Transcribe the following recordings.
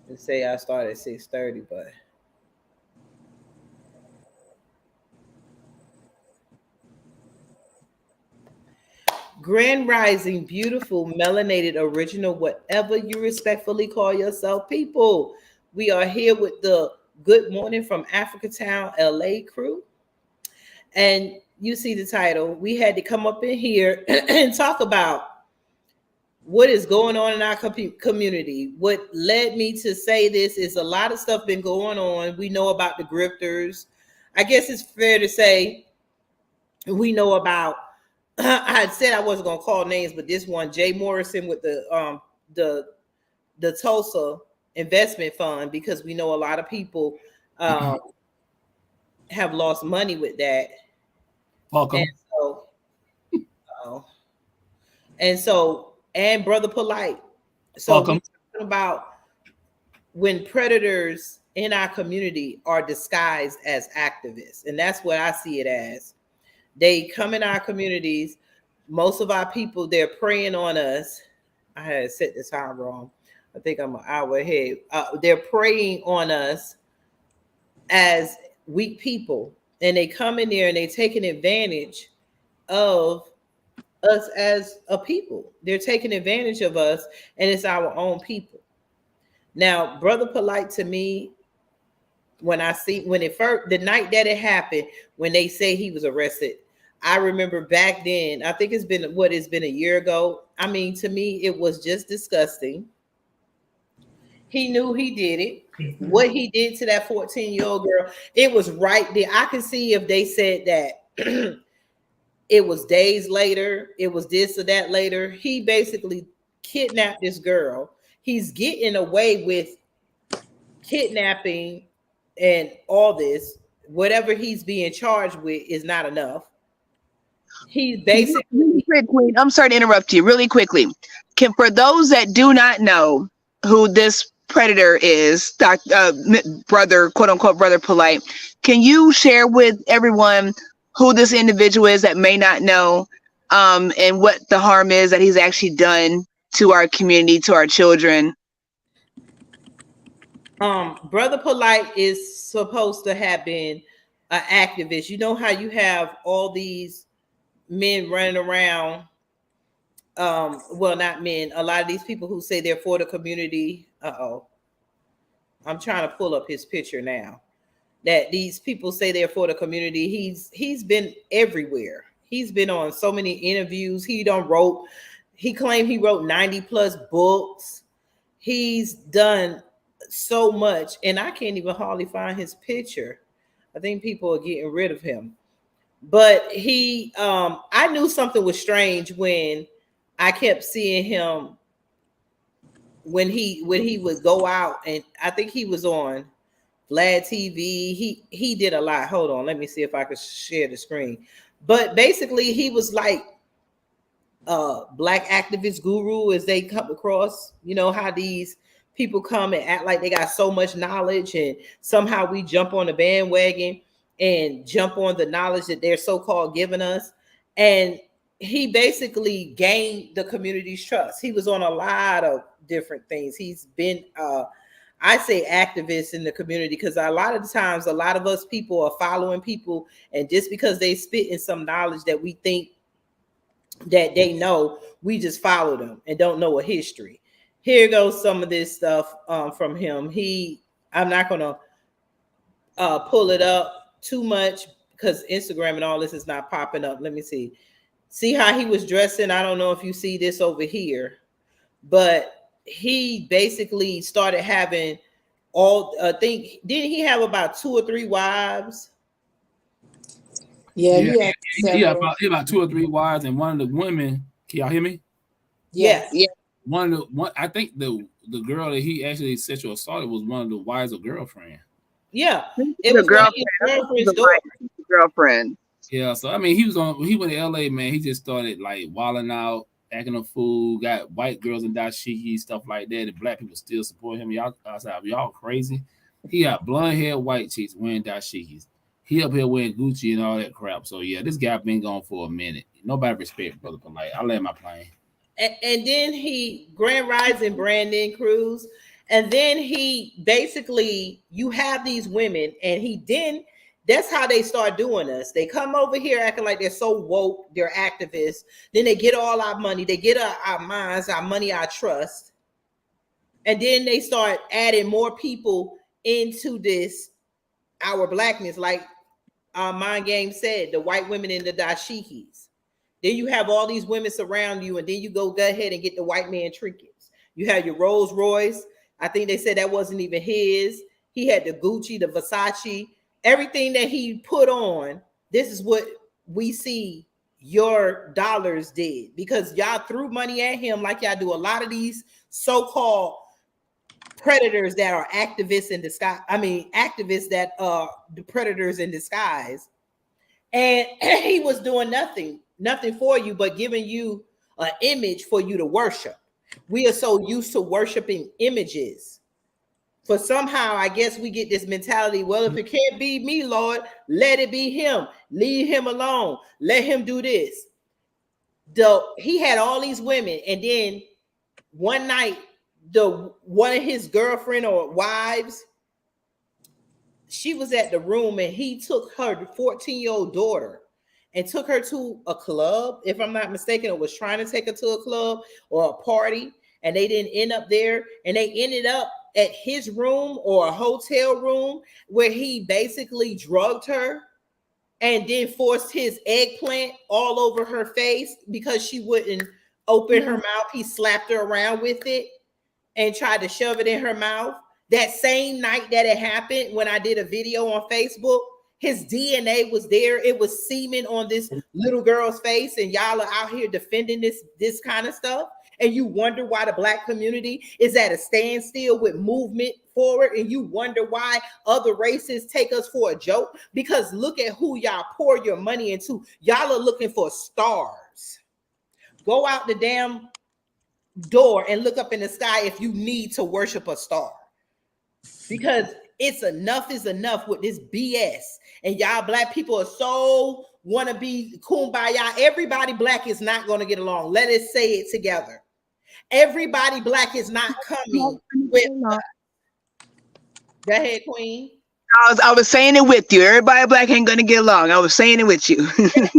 They say I started at 6:30, but Grand Rising, beautiful, melanated, original, whatever you respectfully call yourself, people. We are here with the Good Morning from Africa Town, LA crew. And you see the title. We had to come up in here and talk about what is going on in our community. What led me to say this is a lot of stuff been going on. We know about the grifters. I guess it's fair to say we know about I had said I wasn't gonna call names, but this one, Jay Morrison with the the Tulsa investment fund, because we know a lot of people um have lost money with that. And Welcome. so uh, and Brother Polight. So we Welcome. talking about when predators in our community are disguised as activists. And that's what I see it as. They come in our communities. Most of our people, they're preying on us. I had set the time wrong. I think I'm an hour ahead. They're preying on us as weak people. And they come in there and they taking advantage of us as a people. They're taking advantage of us, and it's our own people. Now, Brother Polite, to me, when I see when it first the night that it happened, when they say he was arrested, I remember back then, I think it's been a year ago. I mean, to me, it was just disgusting. He knew he did it. What he did to that 14-year-old girl, it was right there. I can see if they said that it was days later, it was this or that later. He basically kidnapped this girl. He's getting away with kidnapping and all this. Whatever he's being charged with is not enough. He's Really basically quick, Queen. I'm sorry to interrupt you. Really quickly, can for those that do not know who this predator is, brother, quote unquote, brother Polite, can you share with everyone who this individual is that may not know, and what the harm is that he's actually done to our community, to our children? Brother Polite is supposed to have been an activist. You know how you have all these men running around, well, not men, a lot of these people who say they're for the community. Uh-oh. I'm trying to pull up his picture now. That these people say they're for the community. He's been everywhere. He's been on so many interviews. He claimed he wrote 90 plus books. He's done so much, and I can't even hardly find his picture. I think people are getting rid of him. But I knew something was strange when I kept seeing him when he would go out, and I think he was on Vlad TV. He did a lot. Hold on, let me see if I could share the screen. But basically, he was like black activist guru as they come across. You know how these people come and act like they got so much knowledge, and somehow we jump on the bandwagon and jump on the knowledge that they're so-called giving us. And he basically gained the community's trust. He was on a lot of different things. He's been I say activists in the community, because a lot of the times a lot of us people are following people, and just because they spit in some knowledge that we think that they know, we just follow them and don't know a history. Here goes some of this stuff from him. I'm not gonna pull it up too much because Instagram and all this is not popping up. Let me see how he was dressing. I don't know if you see this over here, but he basically started having I think, didn't he have about 2 or 3 wives? Yeah, Yeah, he had several. he about two or three wives, and one of the women. Can y'all hear me? Yes. Yeah. One. I think the girl that he actually sexual assaulted was one of the wives or girlfriend. Yeah. It The was one of girlfriend. his girlfriend's The daughter. girlfriend. Yeah, so I mean, he went to LA, man. He just started like wilding out, acting a fool. Got white girls in dashiki, stuff like that, and black people still support him. Y'all, I said, y'all crazy. He got blonde hair, white chicks wearing dashikis. He up here wearing Gucci and all that crap. So yeah, this guy been gone for a minute. Nobody respect Brother Polite. I land my plane. And then Grand Rising Brandon Cruz. And then he basically, you have these women, and that's how they start doing us. They come over here acting like they're so woke, they're activists. Then they get all our money, they get our minds, our money, our trust. And then they start adding more people into this, our blackness, like Mind Game said, the white women and the dashikis. Then you have all these women surround you, and then you go ahead and get the white man trinkets. You have your Rolls Royce. I think they said that wasn't even his. He had the Gucci, the Versace, everything that he put on. This is what we see your dollars did, because y'all threw money at him like y'all do a lot of these so-called predators that are activists in disguise. I mean, activists that are the predators in disguise. And he was doing nothing for you, but giving you an image for you to worship. We are so used to worshiping images. For somehow, I guess we get this mentality, well, if it can't be me, Lord, let it be him. Leave him alone. Let him do this. He had all these women, and then one night, one of his girlfriend or wives, she was at the room, and he took her 14-year-old daughter and took her to a club, if I'm not mistaken, or was trying to take her to a club or a party, and they didn't end up there, and they ended up at his room or a hotel room where he basically drugged her and then forced his eggplant all over her face because she wouldn't open her mouth. He slapped her around with it and tried to shove it in her mouth. That same night that it happened, when I did a video on Facebook, his DNA was there. It was semen on this little girl's face, and y'all are out here defending this kind of stuff. And you wonder why the black community is at a standstill with movement forward, and you wonder why other races take us for a joke, because look at who y'all pour your money into. Y'all are looking for stars. Go out the damn door and look up in the sky if you need to worship a star, because enough is enough with this BS. And y'all black people are so want to be kumbaya. Everybody black is not going to get along. Let us say it together. Everybody black is not coming with us. Go ahead, Queen. I was saying it with you. Everybody black ain't gonna get along. I was saying it with you. And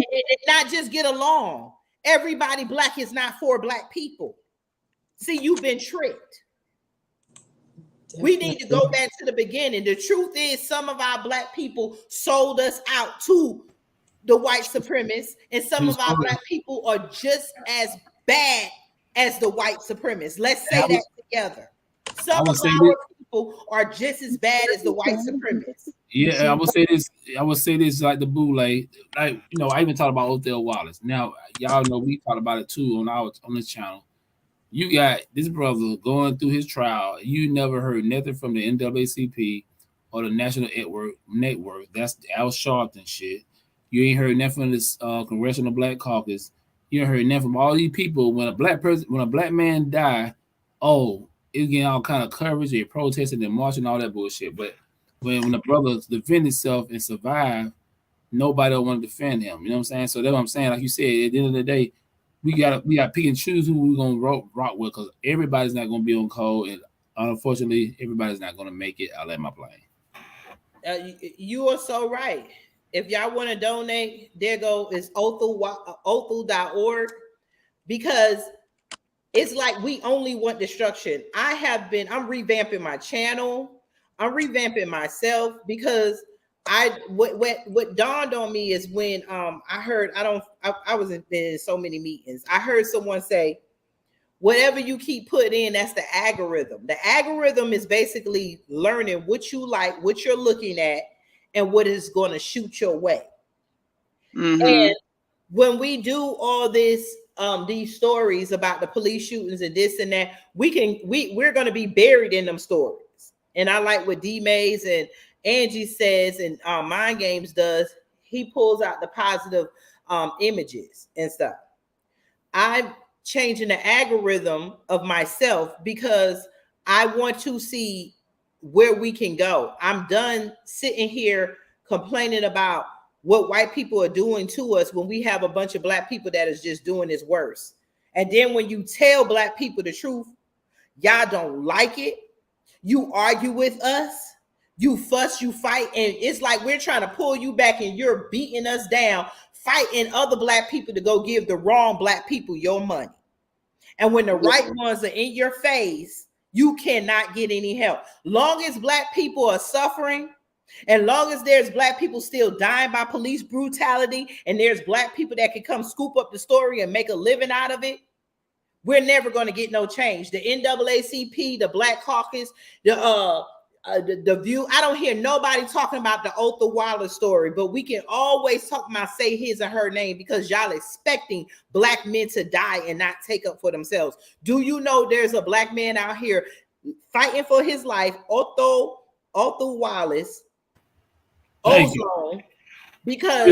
not just get along. Everybody black is not for black people. See, you've been tricked. We need to go back to the beginning. The truth is, some of our black people sold us out to the white supremacists, and some of our black people are just as bad as the white supremacists. Let's say that together. Some of our people are just as bad as the white supremacists. Yeah, I would say this. I would say this like the Boule. Like, you know, I even talked about Othell Wallace. Now, y'all know we talked about it too on this channel. You got this brother going through his trial. You never heard nothing from the NAACP or the National Network. That's Al Sharpton shit. You ain't heard nothing from this Congressional Black Caucus. You ain't heard nothing from all these people. When a black man die, oh, it's getting all kind of coverage. They're protesting and marching, all that bullshit. But when the brothers defend himself and survive, nobody will want to defend him. You know what I'm saying? So that's what I'm saying. Like you said, at the end of the day, we got to pick and choose who we're gonna rock with, because everybody's not gonna be on code, and unfortunately, everybody's not gonna make it. I'll let my plane. You are so right. If y'all want to donate, there go is Othel.org, because it's like we only want destruction. I'm revamping my channel. I'm revamping myself, because what dawned on me is when I heard, I was in so many meetings. I heard someone say, whatever you keep putting in, that's the algorithm. The algorithm is basically learning what you like, what you're looking at, and what is going to shoot your way. Mm-hmm. And when we do all this, these stories about the police shootings and this and that, we're going to be buried in them stories. And I like what D Mays and Angie says, and Mind Games does. He pulls out the positive images and stuff. I'm changing the algorithm of myself because I want to see where we can go. I'm done sitting here complaining about what white people are doing to us when we have a bunch of black people that is just doing this worse. And then when you tell black people the truth, y'all don't like it. you argue with us, you fuss, you fight, and it's like we're trying to pull you back and you're beating us down, fighting other black people to go give the wrong black people your money. And when the right ones are in your face, you cannot get any help. Long as black people are suffering, and long as there's black people still dying by police brutality, and there's black people that can come scoop up the story and make a living out of it, we're never going to get no change. The NAACP, the Black Caucus, the View. I don't hear nobody talking about the Otha Wallace story, but we can always talk about say his or her name because y'all expecting black men to die and not take up for themselves. Do you know there's a black man out here fighting for his life, Otha Wallace, Ozone, because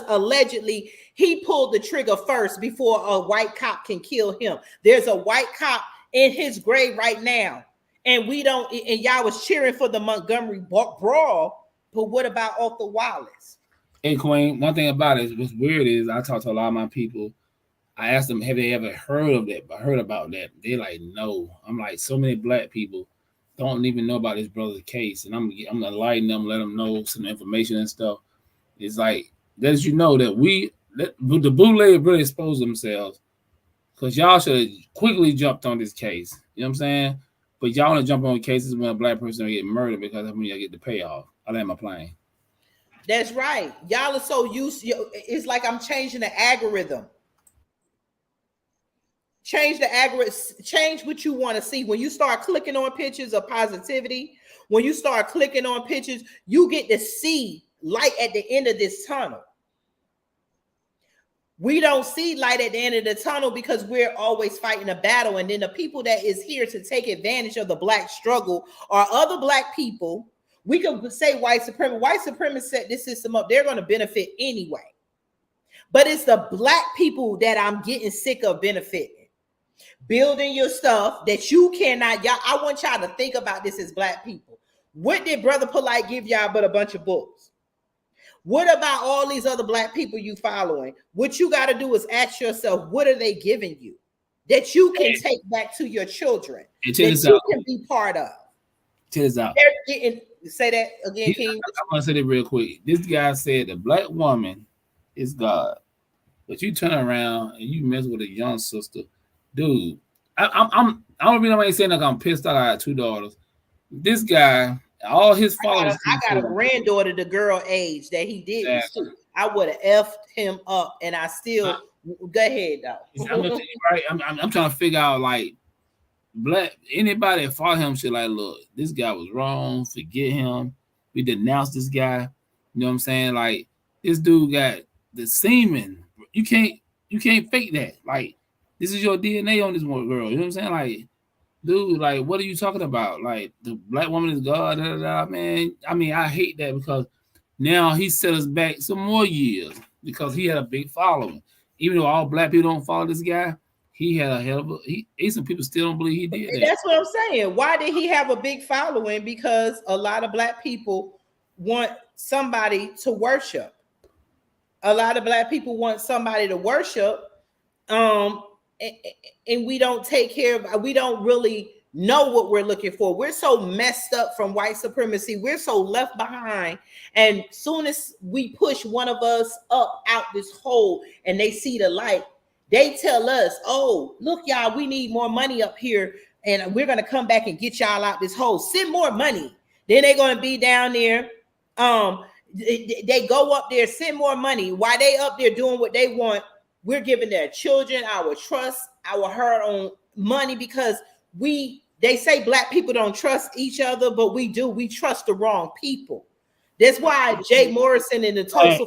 allegedly he pulled the trigger first before a white cop can kill him. There's a white cop in his grave right now. And we don't, and y'all was cheering for the Montgomery brawl, but what about Otha Wallace? Hey, Queen, one thing about it, what's weird is I talk to a lot of my people. I asked them, have they ever heard about that? They're like, no. I'm like, so many black people don't even know about this brother's case. And I'm enlightening them, let them know some information and stuff. It's like, as you know, that the bootleg really exposed themselves because y'all should have quickly jumped on this case. You know what I'm saying? But y'all want to jump on cases when a black person get murdered because that's when y'all get the payoff. I land my plane. That's right. Y'all are so used. It's like I'm changing the algorithm. Change the algorithm. Change what you want to see. When you start clicking on pictures of positivity, when you start clicking on pictures, you get to see light at the end of this tunnel. We don't see light at the end of the tunnel because we're always fighting a battle. And then the people that is here to take advantage of the black struggle are other black people. We could say white supremacists. White supremacists set this system up. They're going to benefit anyway. But it's the black people that I'm getting sick of benefiting. Building your stuff that you cannot. Y'all, I want y'all to think about this as black people. What did Brother Polight give y'all but a bunch of books? What about all these other black people you following? What you got to do is ask yourself, what are they giving you that you can take back to your children, that you can be part of? Check this out. Say that again, King. I'm going to say that real quick. This guy said the black woman is God. But you turn around and you mess with a young sister. Dude, I'm really saying like I'm pissed off. I got 2 daughters. This guy... all his followers. I got a granddaughter the girl age that he did this too. I would have effed him up, and I still go ahead though. I'm trying to figure out like black anybody that follow him should like look. This guy was wrong. Forget him. We denounced this guy. You know what I'm saying? Like this dude got the semen. You can't fake that. Like this is your DNA on this one girl. You know what I'm saying? Like. Dude, like, what are you talking about? Like, the black woman is God, man. I mean, I hate that because now he set us back some more years because he had a big following. Even though all black people don't follow this guy, he had a hell of a... some people still don't believe he did that. That's what I'm saying. Why did he have a big following? Because a lot of black people want somebody to worship. A lot of black people want somebody to worship. And we don't take care of, we don't really know what we're looking for. We're so messed up from white supremacy. We're so left behind. And soon as we push one of us up out this hole and they see the light, they tell us, oh, look, y'all, we need more money up here. And we're going to come back and get y'all out this hole. Send more money. Then they're going to be down there. They go up there, send more money. While they up there doing what they want, we're giving their children our trust, our hard-earned money because they say black people don't trust each other, but we do. We trust the wrong people. That's why Jay Morrison in the Tulsa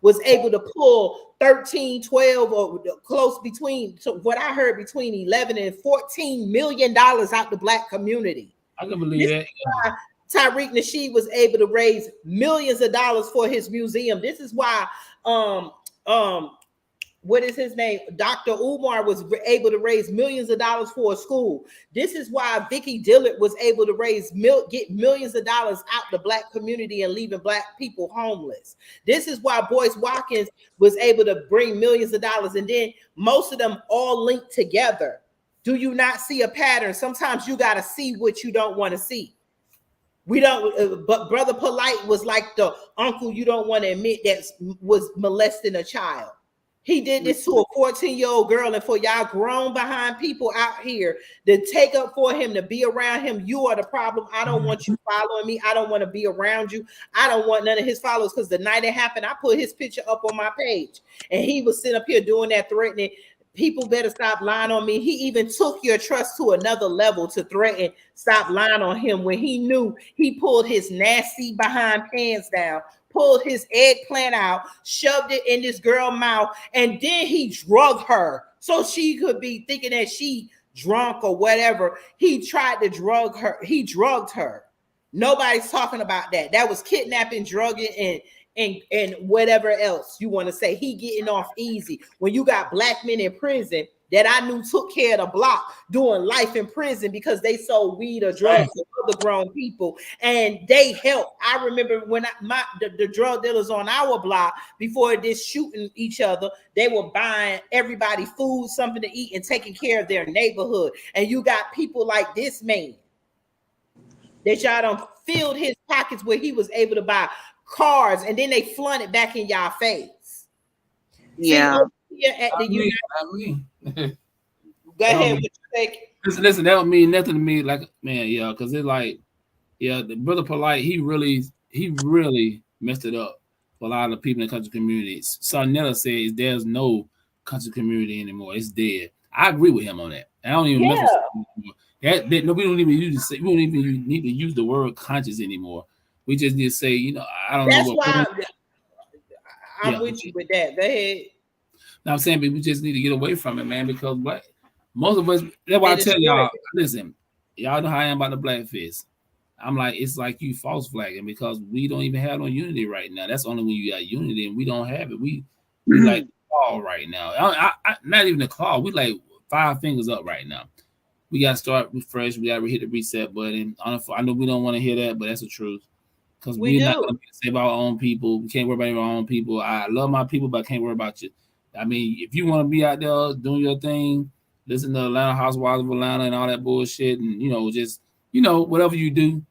was able to pull 13, 12, or close between, so what I heard, between 11 and $14 million out the black community. I can believe that. Tariq Nasheed was able to raise millions of dollars for his museum. This is why what is his name? Dr. Umar was able to raise millions of dollars for a school. This is why Vicky Dillard was able to get millions of dollars out the black community and leaving black people homeless. This is why Boyce Watkins was able to bring millions of dollars. And then most of them all linked together Do you not see a pattern? Sometimes you got to see what you don't want to see. We don't, but Brother Polight was like the uncle you don't want to admit that was molesting a child. He did this to a 14-year-old girl, and for y'all grown behind people out here to take up for him, to be around him, you are the problem. I don't want you following me. I don't want to be around you. I don't want none of his followers, because the night it happened, I put his picture up on my page, and he was sitting up here doing that, threatening. People better stop lying on me. He even took your trust to another level to threaten, stop lying on him, when he knew. He pulled his nasty behind pants down, pulled his eggplant out, shoved it in this girl's mouth, and then he drugged her so she could be thinking that she drunk or whatever. He tried to drug her. He drugged her. Nobody's talking about that. That was kidnapping, drugging, and whatever else you want to say. He getting off easy. When you got black men in prison that I knew took care of the block, doing life in prison because they sold weed or drugs to other grown people, and they helped. I remember when the drug dealers on our block, before this shooting each other, they were buying everybody food, something to eat, and taking care of their neighborhood. And you got people like this man that y'all done filled his pockets where he was able to buy cars, and then they flaunt it back in y'all face. Yeah. See, at the go ahead. What you think? Listen, that don't mean nothing to me. Like, man, yeah, because it's like, yeah, the Brother Polight, he really messed it up for a lot of the people in the country communities. Sarnetta says there's no country community anymore. It's dead. I agree with him on that. I don't even mess with that. No, we don't even use we don't even need to use the word conscious anymore. We just need to say, I don't know what. That's why I'm with you with that. Go ahead. No, I'm saying, but we just need to get away from it, man, because most of us, that's why I tell y'all, listen, y'all know how I am about the blackface. I'm like, it's like you false flagging, because we don't even have no unity right now. That's only when you got unity, and we don't have it. We like the claw right now. I not even the claw. We like 5 fingers up right now. We got to start fresh. We got to hit the reset button. I know we don't want to hear that, but that's the truth. Because we're not going to save our own people. We can't worry about our own people. I love my people, but I can't worry about you. I mean, if you want to be out there doing your thing, listen to Atlanta Housewives of Atlanta and all that bullshit, and just whatever you do,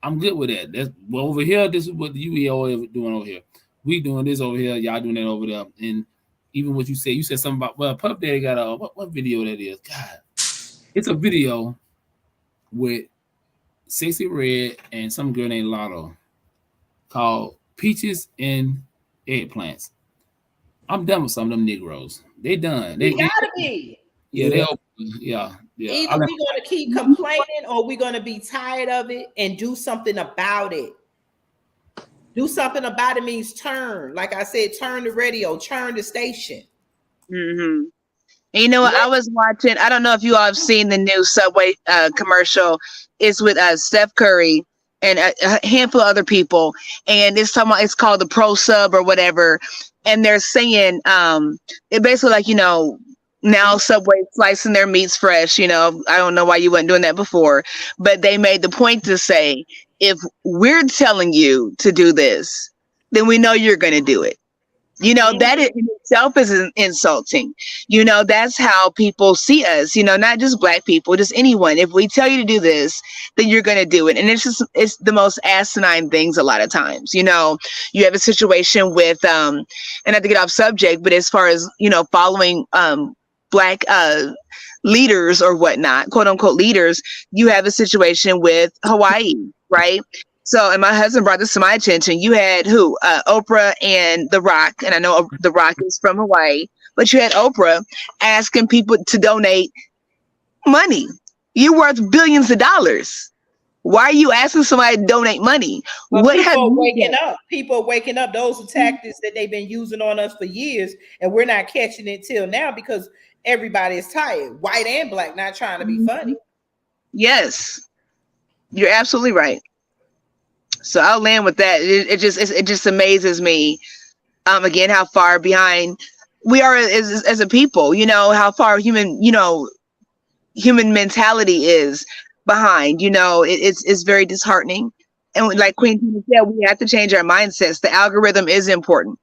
I'm good with that. That's over here. This is what the UEO is doing over here. We doing this over here. Y'all doing that over there. And even what you said something about Puff Daddy got a what video that is? God, it's a video with Sexy Red and some girl named Lotto called Peaches and Eggplants. I'm done with some of them Negroes. They done. They gotta be. Yeah, yeah. Either we're gonna keep complaining, or we're gonna be tired of it and do something about it. Do something about it means turn. Like I said, turn the radio, turn the station. Mm-hmm. And you know what? I was watching. I don't know if you all have seen the new Subway commercial. It's with Steph Curry and a handful of other people, and it's called the Pro Sub or whatever. And they're saying it basically like, now Subway slicing their meats fresh. I don't know why you weren't doing that before, but they made the point to say, if we're telling you to do this, then we know you're going to do it. That in itself is insulting. That's how people see us, not just black people, just anyone. If we tell you to do this, then you're going to do it. And it's the most asinine things a lot of times. You have a situation with, and not to get off subject, but as far as, following black leaders or whatnot, quote unquote leaders, you have a situation with Hawaii, right? So, and my husband brought this to my attention. You had Oprah and The Rock. And I know The Rock is from Hawaii, but you had Oprah asking people to donate money. You're worth billions of dollars. Why are you asking somebody to donate money? Well, people are waking up. People are waking up. Those are tactics that they've been using on us for years, and we're not catching it till now because everybody is tired, white and black, not trying to be funny. Yes, you're absolutely right. So I'll land with that. It just amazes me, again, how far behind we are as a people. How far human mentality is behind. It's very disheartening. And like Queen Tina said, we have to change our mindsets. The algorithm is important.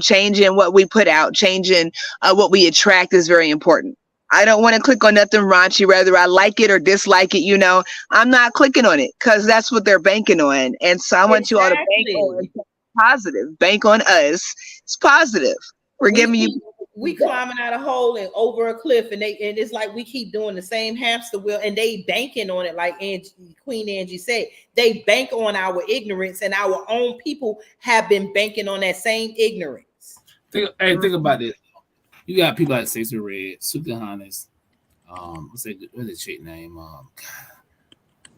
Changing what we put out, changing what we attract is very important. I don't want to click on nothing raunchy, whether I like it or dislike it. I'm not clicking on it because that's what they're banking on. And so I want you all to bank on positive. Bank on us. It's positive. We're giving you. We climbing out a hole and over a cliff, and it's like we keep doing the same hamster wheel, and they banking on it. Like Queen Angie said, they bank on our ignorance, and our own people have been banking on that same ignorance. Think about this. You got people like Cesar Red, Suka Hannes, what's the chick name?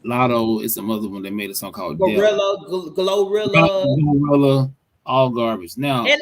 Lotto. It's another one that made a song called Glorilla. All garbage. Now, and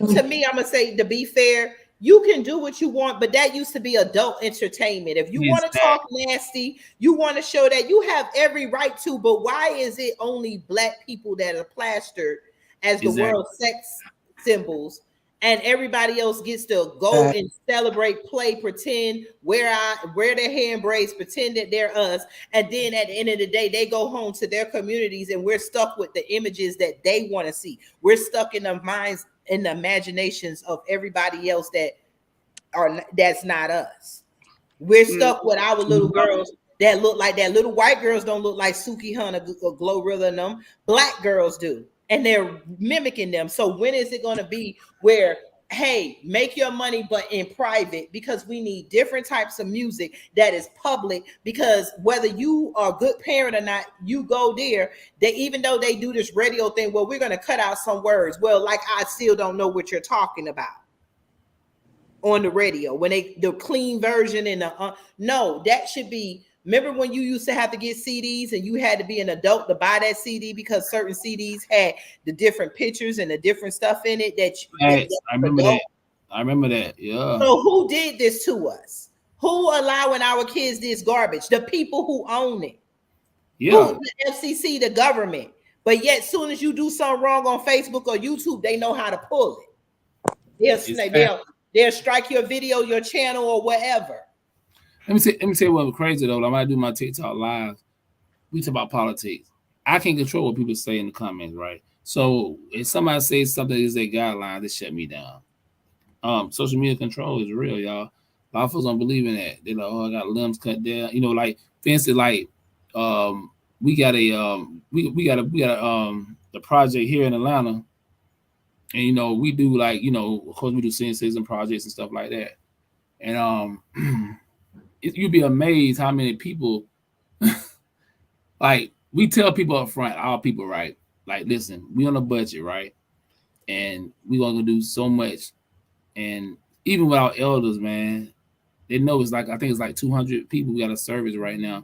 to me, I'm gonna say, to be fair, you can do what you want, but that used to be adult entertainment. If you want to talk nasty, you want to show that, you have every right to. But why is it only Black people that are plastered as the world's sex symbols, and everybody else gets to go and celebrate, play, pretend, wear their hair in braids, pretend that they're us, and then at the end of the day, they go home to their communities, and we're stuck with the images that they want to see. We're stuck in the minds and the imaginations of everybody else that's not us. We're stuck with our little girls that look like that. Little white girls don't look like Suki Hunter or Glorilla and them. Black girls do. And they're mimicking them. So when is it going to be where, hey, make your money, but in private, because we need different types of music that is public, because whether you are a good parent or not, you go there. Even though they do this radio thing, well, we're going to cut out some words. Well, like, I still don't know what you're talking about on the radio when the clean version and no, that should be. Remember when you used to have to get CDs and you had to be an adult to buy that CD because certain CDs had the different pictures and the different stuff in it I remember that. Yeah. So who did this to us? Who allowing our kids this garbage? The people who own it. Yeah. Who's the FCC, the government? But yet, as soon as you do something wrong on Facebook or YouTube, they know how to pull it. They'll strike your video, your channel, or whatever. Let me say what was crazy though. I might do my TikTok live. We talk about politics. I can't control what people say in the comments, right? So if somebody says something is their guideline, they shut me down. Social media control is real, y'all. A lot of folks don't believe in that. They're like, oh, I got limbs cut down. Like for instance, like we got the project here in Atlanta, and we do like of course we do citizen projects and stuff like that, and you'd be amazed how many people like we tell people up front, our people, right? Like, listen, we on a budget, right? And we're gonna do so much. And even with our elders, man, they know I think it's like 200 people we got a service right now.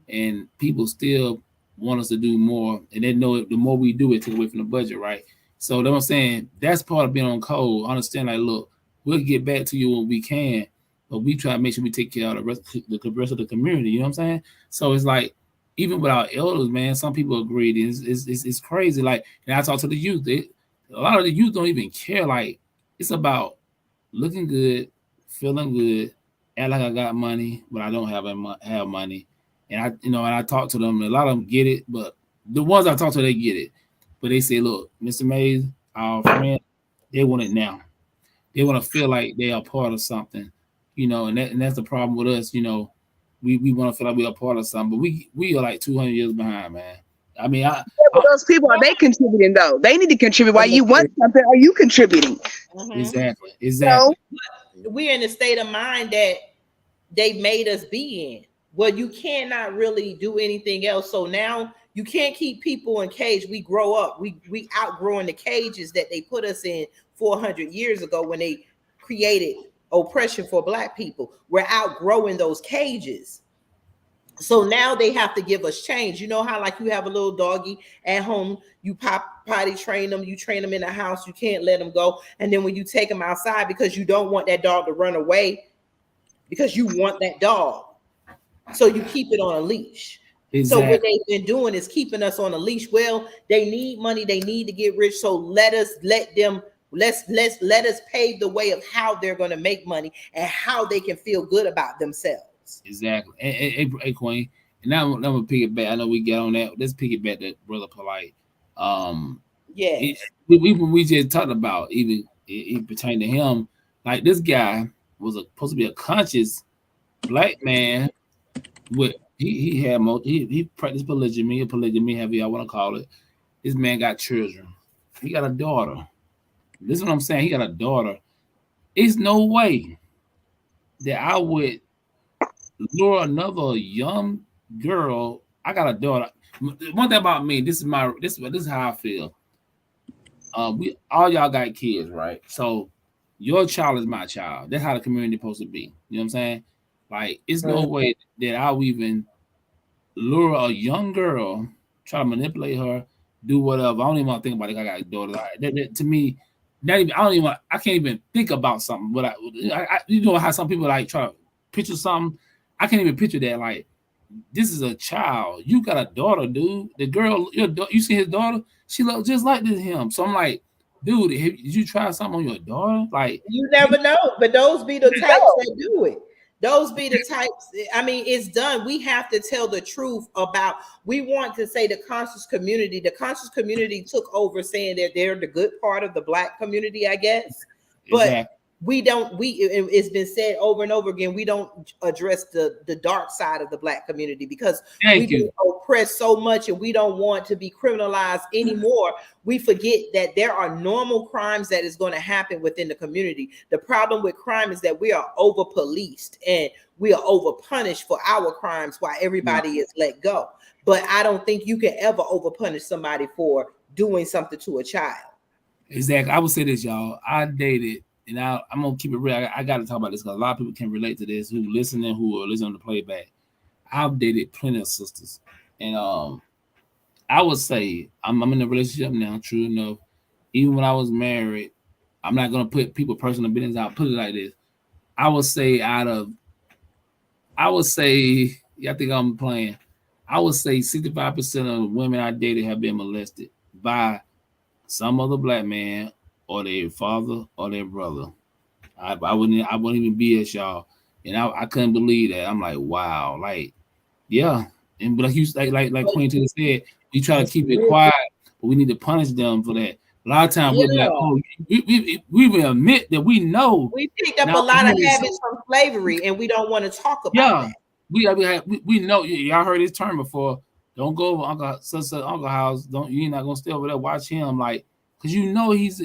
And people still want us to do more. And they know the more we do it, take away from the budget, right? So that's what I'm saying. That's part of being on code. Understand, like, look, we'll get back to you when we can. But we try to make sure we take care of the rest of the community. You know what I'm saying? So it's like, even with our elders, man, some people agree. It's crazy. Like, and I talk to the youth. A lot of the youth don't even care. Like, it's about looking good, feeling good, act like I got money, but I don't have money. And I talk to them. And a lot of them get it, but the ones I talk to, they get it. But they say, look, Mr. Mays, our friend, they want it now. They want to feel like they are part of something. And that's the problem with us. We want to feel like we are part of something, but we are like 200 years behind, man. I mean, those people, are they contributing though? They need to contribute. Why you want something? Are you contributing? Mm-hmm. Exactly. So, we're in the state of mind that they made us be in. Well, you cannot really do anything else. So now you can't keep people in cage. We grow up. We outgrowing the cages that they put us in 400 years ago when they created oppression for Black people. We're outgrowing those cages. So now they have to give us change. You know how like you have a little doggy at home, you potty train them, you train them in the house, you can't let them go. And then when you take them outside because you don't want that dog to run away, because you want that dog. So you keep it on a leash. Exactly. So what they've been doing is keeping us on a leash. Well, they need money, they need to get rich. So let us pave the way of how they're going to make money and how they can feel good about themselves. Exactly. Hey, Queen, and now I'm gonna pick it back. I know we got on that. Let's pick it back to Brother Polight. Yes. We just talked about even it pertaining to him. Like this guy, was supposed to be a conscious black man with he had he practiced polygamy, however y'all want to call it. This man got children. He got a daughter. This is what I'm saying. He got a daughter. There's no way that I would lure another young girl. I got a daughter. One thing about me, this is how I feel. We all y'all got kids, right? So your child is my child. That's how the community supposed to be. You know what I'm saying? Like, it's no way that I'll even lure a young girl, try to manipulate her, do whatever. I don't even want to think about it. I got a daughter. That, to me, not even. I can't even think about something. But you know how some people like try to picture something. I can't even picture that. Like, this is a child. You got a daughter, dude. The girl, you see his daughter. She looks just like him. So I'm like, dude, did you try something on your daughter? Like, you never know, but those be the types that do it. Those be the types. I mean, it's done. We have to tell the truth about. We want to say the conscious community. The conscious community took over, saying that they're the good part of the black community, I guess. But exactly. we don't. It's been said over and over again. We don't address the dark side of the black community because we've been oppressed so much, and we don't want to be criminalized anymore. We forget that there are normal crimes that is going to happen within the community. The problem with crime is that we are over policed and we are over punished for our crimes while everybody is let go. But I don't think you can ever over punish somebody for doing something to a child. Exactly. I would say this, y'all. I dated, and I'm gonna keep it real. I got to talk about this because a lot of people can relate to this who are listening to playback. I've dated plenty of sisters, and I would say I'm in a relationship now. True enough, even when I was married, I'm not gonna put people personal business out. Put it like this: I would say I think I'm playing. I would say 65% of women I dated have been molested by some other black man or their father or their brother. I wouldn't even BS y'all, and I couldn't believe that. I'm like, wow, like, yeah, and but like Queen Tina said, we try to keep it quiet, but we need to punish them for that. A lot of times we'll be like, oh, we will admit that we know we picked up a lot of habits from slavery, and we don't want to talk about that. We know. Y'all heard this term before. Don't go over Uncle house. You're not gonna stay over there. Watch him, like, because he's a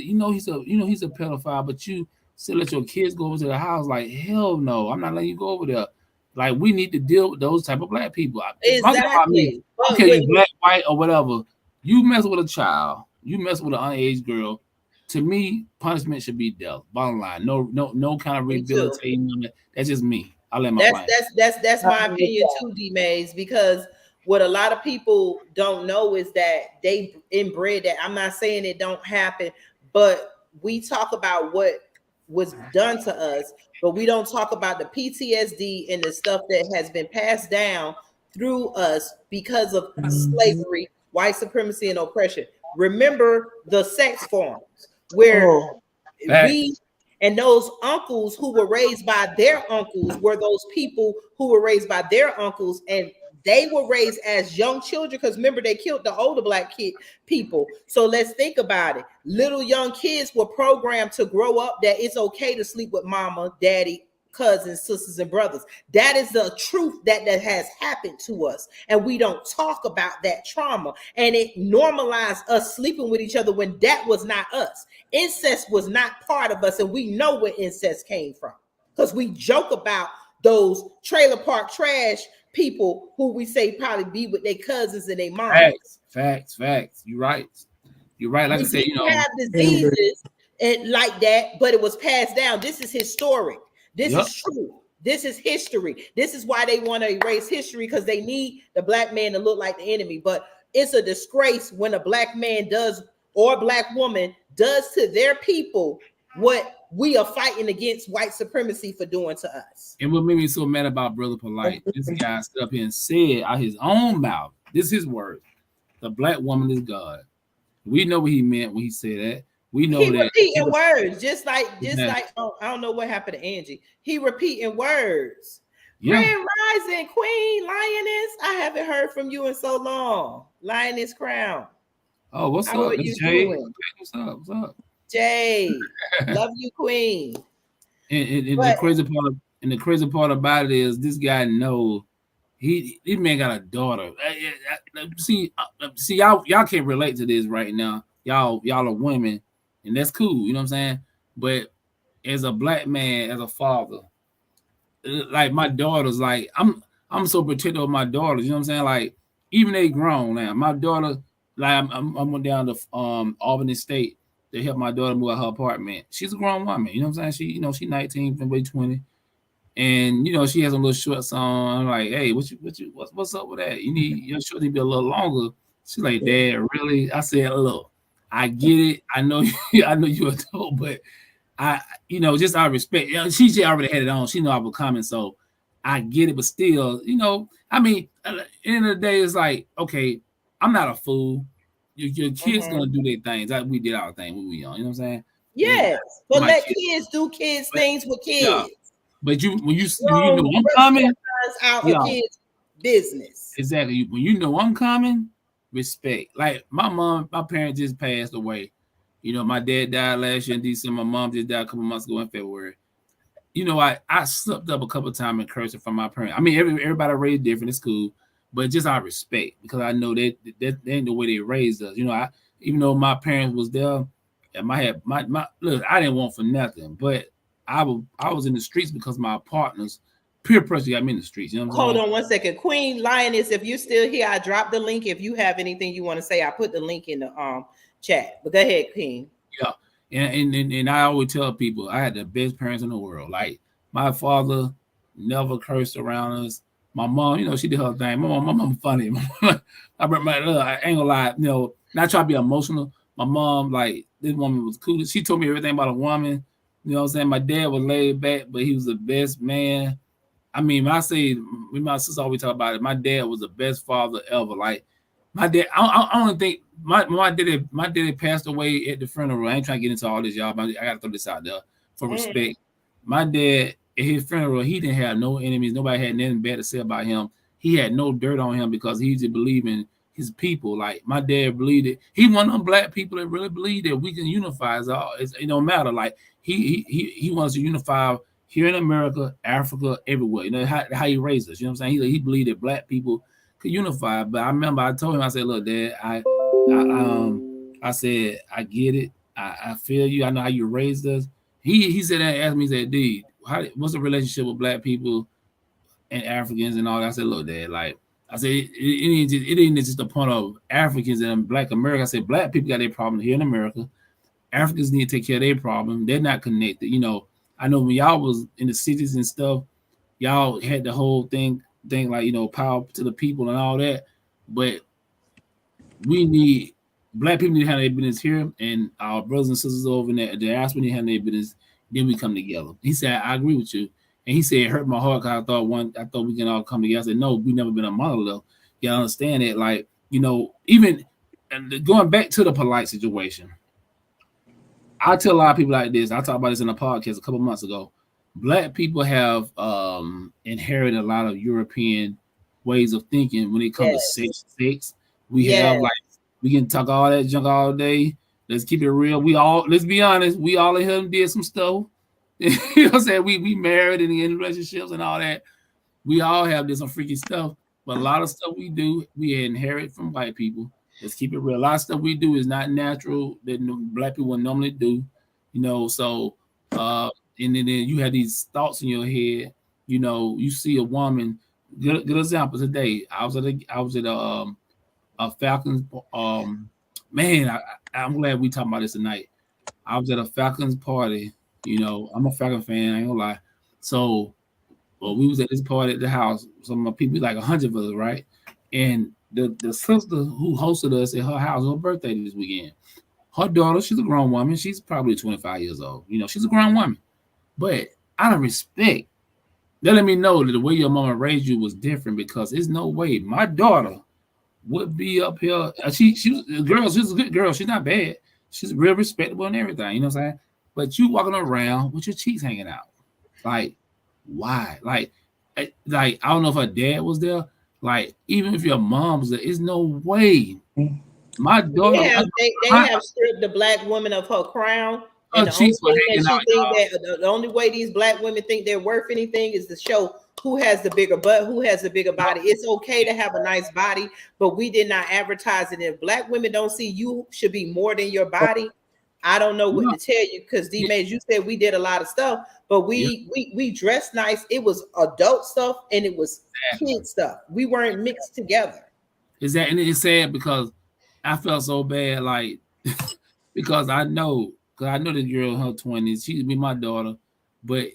pedophile, but you still let your kids go over to the house. Like, hell no, I'm not letting you go over there. Like, we need to deal with those type of black people. Exactly. Okay, you black, white, or whatever. You mess with a child, you mess with an underage girl. To me, punishment should be death. Bottom line, no kind of rehabilitating. That's just me. I let my that's my opinion too, D-Mays, because what a lot of people don't know is that they inbred that. I'm not saying it don't happen, but we talk about what was done to us, but we don't talk about the PTSD and the stuff that has been passed down through us because of slavery, white supremacy, and oppression. Remember the sex forms where we and those uncles who were raised by their uncles were those people who were raised by their uncles, and they were raised as young children because remember they killed the older black people. So let's think about it. Little young kids were programmed to grow up that it's okay to sleep with mama, daddy, cousins, sisters, and brothers. That is the truth that has happened to us, and we don't talk about that trauma. And it normalized us sleeping with each other when that was not us. Incest was not part of us, and we know where incest came from because we joke about those trailer park trash people who we say probably be with their cousins and their moms. Facts. You're right. Like I said, have diseases and like that, but it was passed down. This is historic. This is true. This is history. This is why they want to erase history, because they need the black man to look like the enemy. But it's a disgrace when a black man does, or a black woman does to their people what we are fighting against white supremacy for doing to us. And what made me so mad about Brother Polight, this guy stood up here and said out his own mouth, this is his word, the black woman is God. We know what he meant when he said that. We know that repeating words, just like I don't know what happened to Angie. He repeating words. Yeah. Grand Rising, Queen, Lioness. I haven't heard from you in so long. Lioness Crown. Oh, what's up? It's Jay. What's up? Jay, love you, Queen. And But the crazy part about it is this guy knows this man got a daughter. See, y'all can't relate to this right now. Y'all are women, and that's cool. You know what I'm saying? But as a black man, as a father, like my daughters, like I'm so protective of my daughters. You know what I'm saying? Like even they grown now. My daughter, like I went down to Albany State to help my daughter move out her apartment. She's a grown woman. You know what I'm saying? She 19, maybe 20. And she has some little shorts on. I'm like, hey, what's up with that? Your shorts need to be a little longer. She's like, Dad, really? I said, look, I get it. I know I know you're adult, but just out of respect. She already had it on. She know I was coming, so I get it. But still, I mean, at the end of the day, it's like, okay, I'm not a fool. Your kids gonna do their things. Like we did our thing when we were young. You know what I'm saying? yes, but let kids do kids things with kids. Yeah. But when you know I'm coming, out of kids' business. Exactly. When you know I'm coming, respect. Like my parents just passed away. My dad died last year in December. My mom just died a couple months ago in February. I slipped up a couple of times and cursed from my parents. I mean, everybody raised different. It's cool, but just out of respect because I know that ain't the way they raised us. Even though my parents was there, and my look, I didn't want for nothing, but I was in the streets because my partners, peer pressure got me in the streets. You know what I'm saying? Hold on one second. Queen Lioness, if you're still here, I dropped the link. If you have anything you want to say, I put the link in the chat. But go ahead, Queen. Yeah. And I always tell people I had the best parents in the world. Like my father never cursed around us. My mom, she did her thing. My mom funny. I ain't gonna lie, not try to be emotional. My mom, like, this woman was cool. She told me everything about a woman. You know what I'm saying? My dad was laid back, but he was the best man. I mean, when I say, my sister always talk about it, my dad was the best father ever. Like, my dad, I don't think, my daddy passed away at the funeral. I ain't trying to get into all this, y'all, but I got to throw this out there for respect. My dad, at his funeral, he didn't have no enemies. Nobody had nothing bad to say about him. He had no dirt on him because he just believed in his people. Like, my dad believed it. He one of them black people that really believe that we can unify us all. It don't matter. Like, he wants to unify here in America, Africa, everywhere. How he raised us. You know what I'm saying? He believed that black people could unify. But I remember I told him, I said, look, Dad, I said, I get it. I feel you. I know how you raised us. He said that, asked me, he said, D, what's the relationship with black people and Africans and all that? I said, look, Dad, like, I said, it ain't just the point of Africans and black America. I said, black people got their problem here in America. Africans need to take care of their problem. They're not connected. I know when y'all was in the cities and stuff, y'all had the whole thing like, power to the people and all that. But black people need to have their business here, and our brothers and sisters over in the diaspora need to have their business. Then we come together. He said, I agree with you. And he said, it hurt my heart because I thought we can all come together. I said, no, we never been a monolith. You understand it? Like, even going back to the Polight situation, I tell a lot of people like this. I talked about this in a podcast a couple months ago. Black people have inherited a lot of European ways of thinking when it comes to sex. We have, like, we can talk all that junk all day. Let's keep it real. Let's be honest, we all in here did some stuff. You know what I'm saying? We married and in relationships and all that. We all have did some freaky stuff, but a lot of stuff we do, we inherit from white people. Let's keep it real. A lot of stuff we do is not natural that black people would normally do, so and then you have these thoughts in your head, you see a woman. Good example today. I was at a Falcons man, I'm glad we talking about this tonight. I was at a Falcons party. I'm a Falcon fan, I ain't gonna lie. So we was at this party at the house. Some of my people, like 100 of us, right? And the sister who hosted us at her house, her birthday this weekend. Her daughter, she's a grown woman. She's probably 25 years old. She's a grown woman. But out of respect, they let me know that the way your mama raised you was different because there's no way my daughter would be up here. She was a girl. She's a good girl. She's not bad. She's real respectable and everything. You know what I'm saying? But you walking around with your cheeks hanging out. Like, why? Like I don't know if her dad was there. Like, even if your mom was there, there's no way. My daughter, they have stripped the black woman of her crown And Her cheeks were hanging out, the only way these black women think they're worth anything is to show who has the bigger butt, who has the bigger body. It's okay to have a nice body, but we did not advertise it. If black women don't see you should be more than your body, I don't know what to tell you, because D-Maze, you said we did a lot of stuff, but we dressed nice. It was adult stuff and it was kid stuff. We weren't mixed together. Is that, and it's sad because I felt so bad, like because I know the girl in her 20s, she would be my daughter. But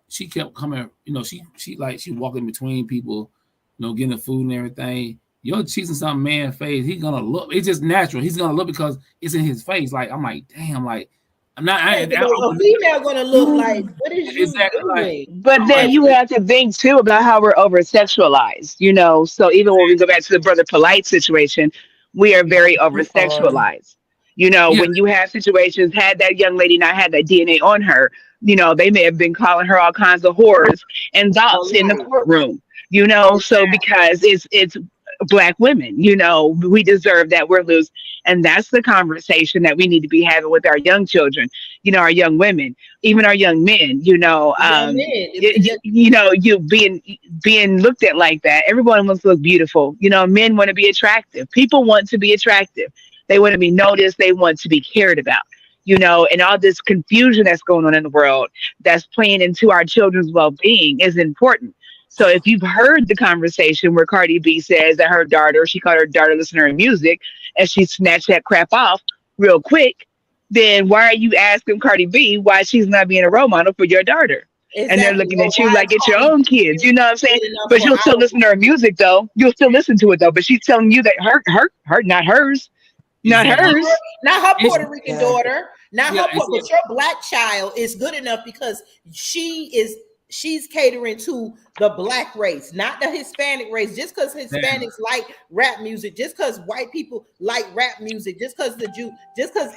she kept coming, she walking between people, getting the food and everything. You're cheating some man face, he's gonna look. It's just natural. He's gonna look because it's in his face. Like I'm like, damn, like I'm not. A female gonna look like, what is you doing? But then you have to think too about how we're over sexualized. So even when we go back to the brother Polight situation, we are very over sexualized. When you have situations, had that young lady not had that DNA on her, they may have been calling her all kinds of horrors and thoughts in the courtroom. So because it's black women, we deserve that, we're loose. And that's the conversation that we need to be having with our young children, our young women, even our young men, you being looked at like that. Everyone wants to look beautiful. Men want to be attractive. People want to be attractive. They want to be noticed. They want to be cared about, and all this confusion that's going on in the world that's playing into our children's well-being is important. So if you've heard the conversation where Cardi B says that she called her daughter listening to her music and she snatched that crap off real quick, then why are you asking Cardi B why she's not being a role model for your daughter? Exactly. And they're looking at you like it's your own kids, you know what I'm saying? But you'll still listen to her music though. You'll still listen to it though. But she's telling you that her not hers. Not hers. Not her Puerto Rican daughter. Not her, but your black child is good enough because she's catering to the black race, not the Hispanic race. Just because Hispanics like rap music, just because white people like rap music, just because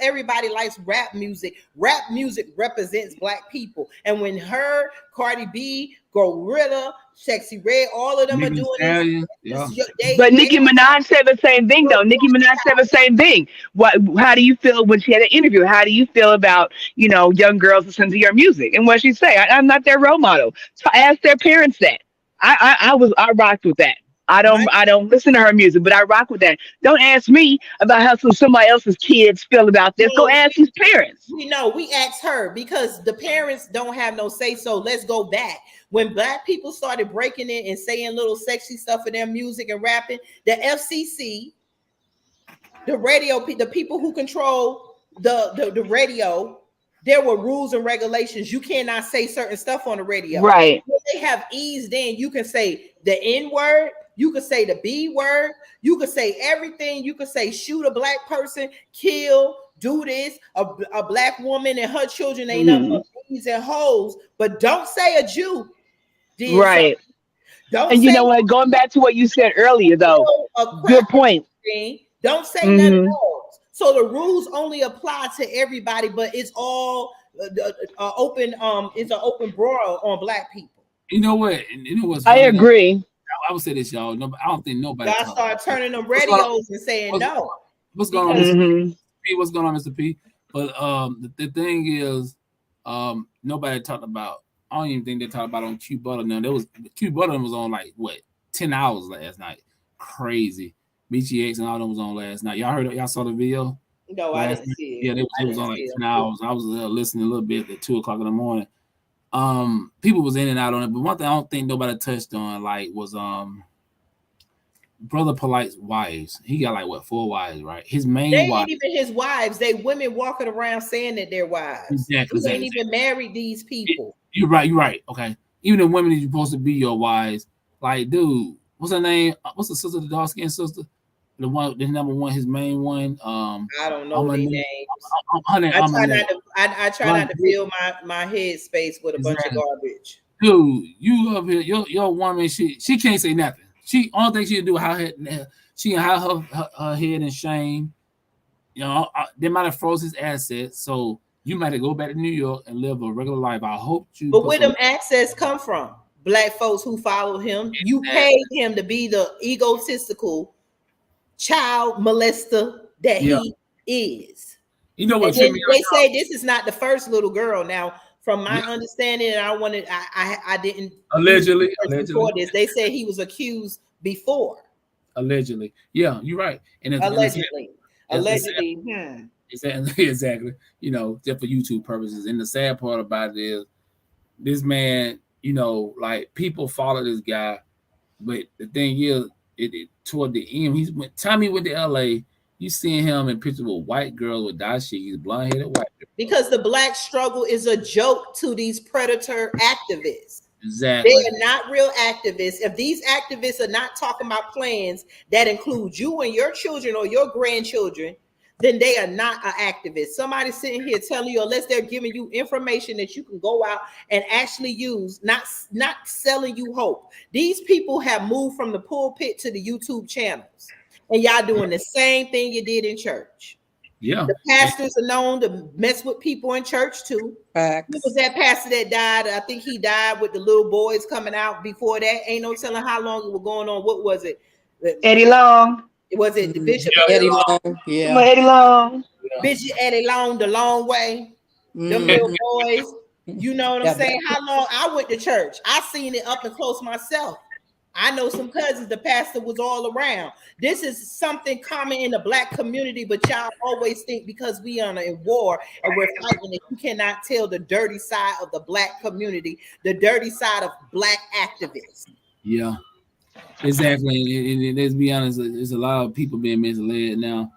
everybody likes rap music represents black people. And when Cardi B, Gorilla, Sexy Red, all of them are doing it. But Nicki Minaj said the same thing, though. Nicki Minaj said the same thing. How do you feel when she had an interview? How do you feel about, young girls listening to your music? And what she say? I'm not their role model. So ask their parents that. I rocked with that. I don't listen to her music, but I rock with that. Don't ask me about how somebody else's kids feel about this. Go ask his parents. We asked her because the parents don't have no say. So let's go back. When black people started breaking it and saying little sexy stuff in their music and rapping, the FCC, the radio, the people who control the radio, there were rules and regulations. You cannot say certain stuff on the radio. Right. They have eased in. You can say the N word. You could say the B word. You could say everything. You could say shoot a black person, kill, do this. A black woman and her children ain't nothing but thieves and hoes. But don't say a Jew. Right. Don't. And you know what? Going back to what you said earlier, though. Good point. Don't say none of those. So the rules only apply to everybody, but it's all open. It's an open broil on black people. You know what? I agree. I would say this, y'all. No, I don't think nobody. Y'all start turning them radios and saying no. What's going on, Mr. P? What's going on, Mr. P? But the thing is, nobody talked about. I don't even think they talked about on Q Butter. Now Q Butter was on like 10 hours last night. Crazy. BGX and all them was on last night. Y'all saw the video? No, I didn't see it. Yeah, it was on like 10 hours. I was listening a little bit at 2:00 in the morning. People was in and out on it, but one thing I don't think nobody touched on was Brother Polight's wives. He got 4 wives, right? His main wife. Ain't even his wives. They women walking around saying that they're wives. Exactly. They ain't even married these people. You're right. Okay. Even the women that you're supposed to be your wives, dude, what's her name? What's the sister, the dark skinned sister? The one, the number one, his main one. I don't know their names. I try not to fill my head space with a bunch of garbage. Dude, you up here, your woman, she can't say nothing. She only thing she can do she can hide her head in shame. They might have froze his assets, so you might have go back to New York and live a regular life. I hope you. But where them access come from? Black folks who followed him. Exactly. You paid him to be the egotistical child molester that he is. You know what? And then they say this is not the first little girl. Now, from my understanding, and I didn't allegedly before this. They said he was accused before. Allegedly, yeah, you're right. And allegedly. Exactly. You know, just for YouTube purposes. And the sad part about it is, this man, you know, like people follow this guy, but the thing is, it toward the end, time he went to LA. You seeing him in pictures with white girls with dashikis, blonde headed white girl. Because the black struggle is a joke to these predator activists. Exactly. They are not real activists. If these activists are not talking about plans that include you and your children or your grandchildren, then they are not an activist. Somebody sitting here telling you, unless they're giving you information that you can go out and actually use, not selling you hope. These people have moved from the pulpit to the YouTube channels. And y'all doing the same thing you did in church. Yeah. The pastors are known to mess with people in church too. Facts. Who was that pastor that died? I think he died with the little boys coming out before that. Ain't no telling how long it was going on. What was it? Eddie Long. Was it the Bishop Eddie Long? Yeah. Eddie Long. Bishop Eddie Long, the long way. Them little boys. You know what I'm saying? How long I went to church. I seen it up and close myself. I know some cousins, the pastor was all around. This is something common in the black community, but y'all always think because we are in war and we're fighting that you cannot tell the dirty side of the black community, the dirty side of black activists. Yeah, exactly. And let's be honest, there's a lot of people being misled now.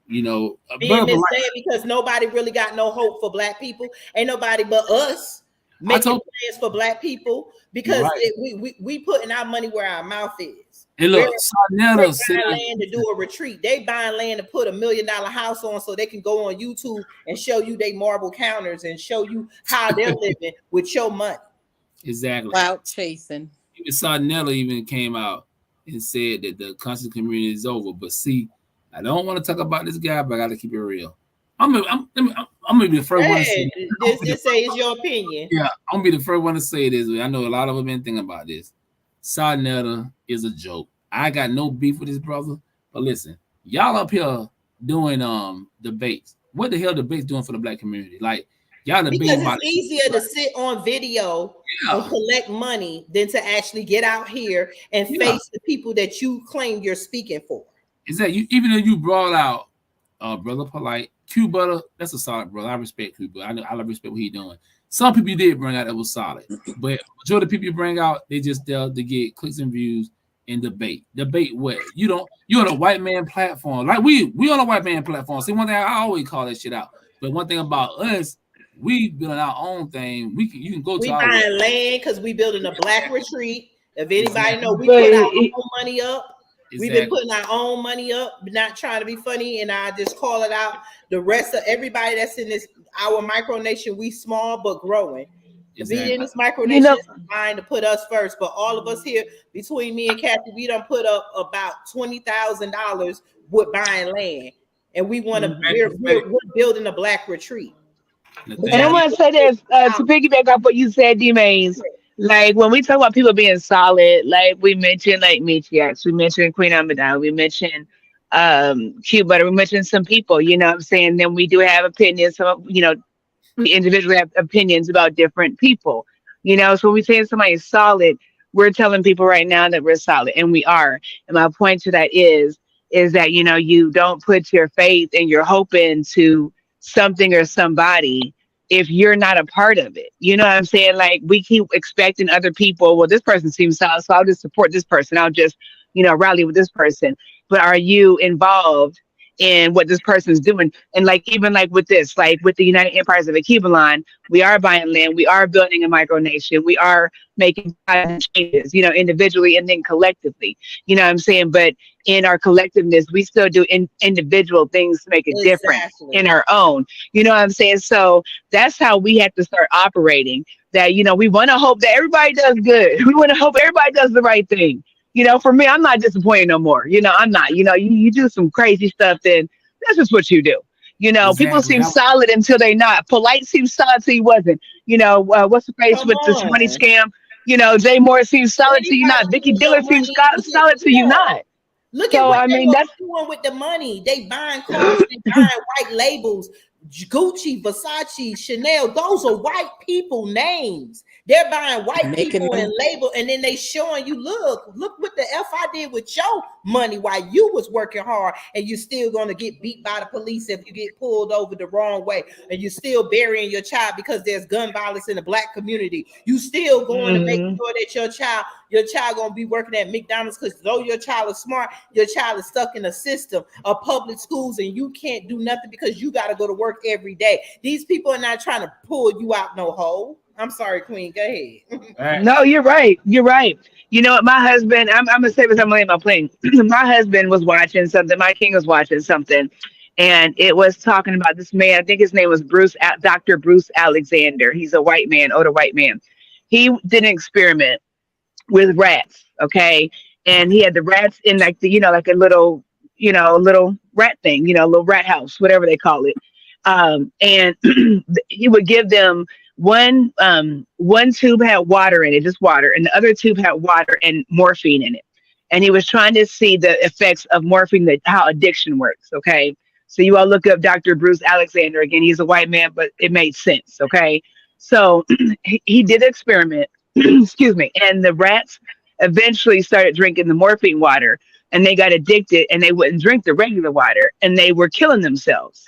You know, being misled because nobody really got no hope for black people. Ain't nobody but us making plans for black people because we putting our money where our mouth is. And look, they're buying land to do a retreat. They buying land to put $1 million house on so they can go on YouTube and show you they marble counters and show you how they're living with your money. Exactly. Clout chasing. Even Sarnella even came out and said that the conscious community is over. But see, I don't want to talk about this guy, but I got to keep it real. I'm gonna be the first one to say this say it's your opinion. Yeah, I'm gonna be the first one to say this. I know a lot of them been thinking about this. Sarnetta is a joke. I got no beef with his brother, but listen, y'all up here doing debates. What the hell debates doing for the black community? Like y'all debating because about it's easier to sit on video and collect money than to actually get out here and face the people that you claim you're speaking for. Is that you? Even though you brought out Brother Polight, Q Butter, that's a solid brother. I respect Q Butter. I respect what he's doing. Some people you did bring out that was solid, but majority of the people you bring out, they just there to get clicks and views and debate. Debate what? You're on a white man platform. Like we on a white man platform. See, one thing I always call that shit out. But one thing about us, we building our own thing. You can go to our buying land because we building a black retreat. If anybody know, we put our own money up. We've been putting our own money up, not trying to be funny, and I just call it out. The rest of everybody that's in this, our micronation, we small but growing. Be in this micronation is trying to put us first, but all of us here, between me and Kathy, we done put up about $20,000 with buying land, and we want to. We're building a black retreat. And I want to say this to piggyback off what you said, D-Maze. Like when we talk about people being solid, like we mentioned, like Michiax, we mentioned Queen Amidala, we mentioned Q Butter, we mentioned some people, you know what I'm saying? Then we do have opinions. So, you know, we individually have opinions about different people, you know. So when we say somebody is solid, we're telling people right now that we're solid, and we are. And my point to that is that, you know, you don't put your faith and your hope into something or somebody if you're not a part of it. You know what I'm saying? Like we keep expecting other people, well, this person seems solid, so I'll just support this person. I'll just, you know, rally with this person. But are you involved in what this person's doing? And like, even like with this, like with the United Empires of Akibalan, we are buying land, we are building a micronation, we are making changes, you know, individually and then collectively, you know what I'm saying? But in our collectiveness, we still do individual things to make a difference in our own, you know what I'm saying? So that's how we have to start operating, that, you know, we want to hope that everybody does good. We want to hope everybody does the right thing. You know, for me, I'm not disappointed no more. You know, I'm not. You know, you do some crazy stuff, then that's just what you do. You know, people seem solid until they not. Polight seems solid till he wasn't. You know, what's the face with this money scam? You know, Jay Moore seems solid till you not. Vicky Diller seems solid till you not. Look at what they're doing with the money. They buying cars, they buying white labels. Gucci, Versace, Chanel, those are white people names. They're buying white people and label, and then they showing you, look what the F I did with your money while you was working hard, and you're still gonna get beat by the police if you get pulled over the wrong way, and you're still burying your child because there's gun violence in the black community. You still going to make sure that your child gonna be working at McDonald's, because though your child is smart, your child is stuck in a system of public schools, and you can't do nothing because you got to go to work every day. These people are not trying to pull you out no hole. I'm sorry, Queen. Go ahead. No, you're right. You're right. You know what? My husband, I'm gonna say this. I'm laying my plane. My husband was watching something. My king was watching something, and it was talking about this man. I think his name was Dr. Bruce Alexander. He's a white man, older white man. He did an experiment with rats, okay? And he had the rats in like the, like a little, little rat thing, a little rat house, whatever they call it. And he would give them one tube had water in it, just water, and the other tube had water and morphine in it. And he was trying to see the effects of morphine, how addiction works, okay? So you all look up Dr. Bruce Alexander. Again, he's a white man, but it made sense, okay? So he did an experiment, excuse me, and the rats eventually started drinking the morphine water, and they got addicted, and they wouldn't drink the regular water, and they were killing themselves.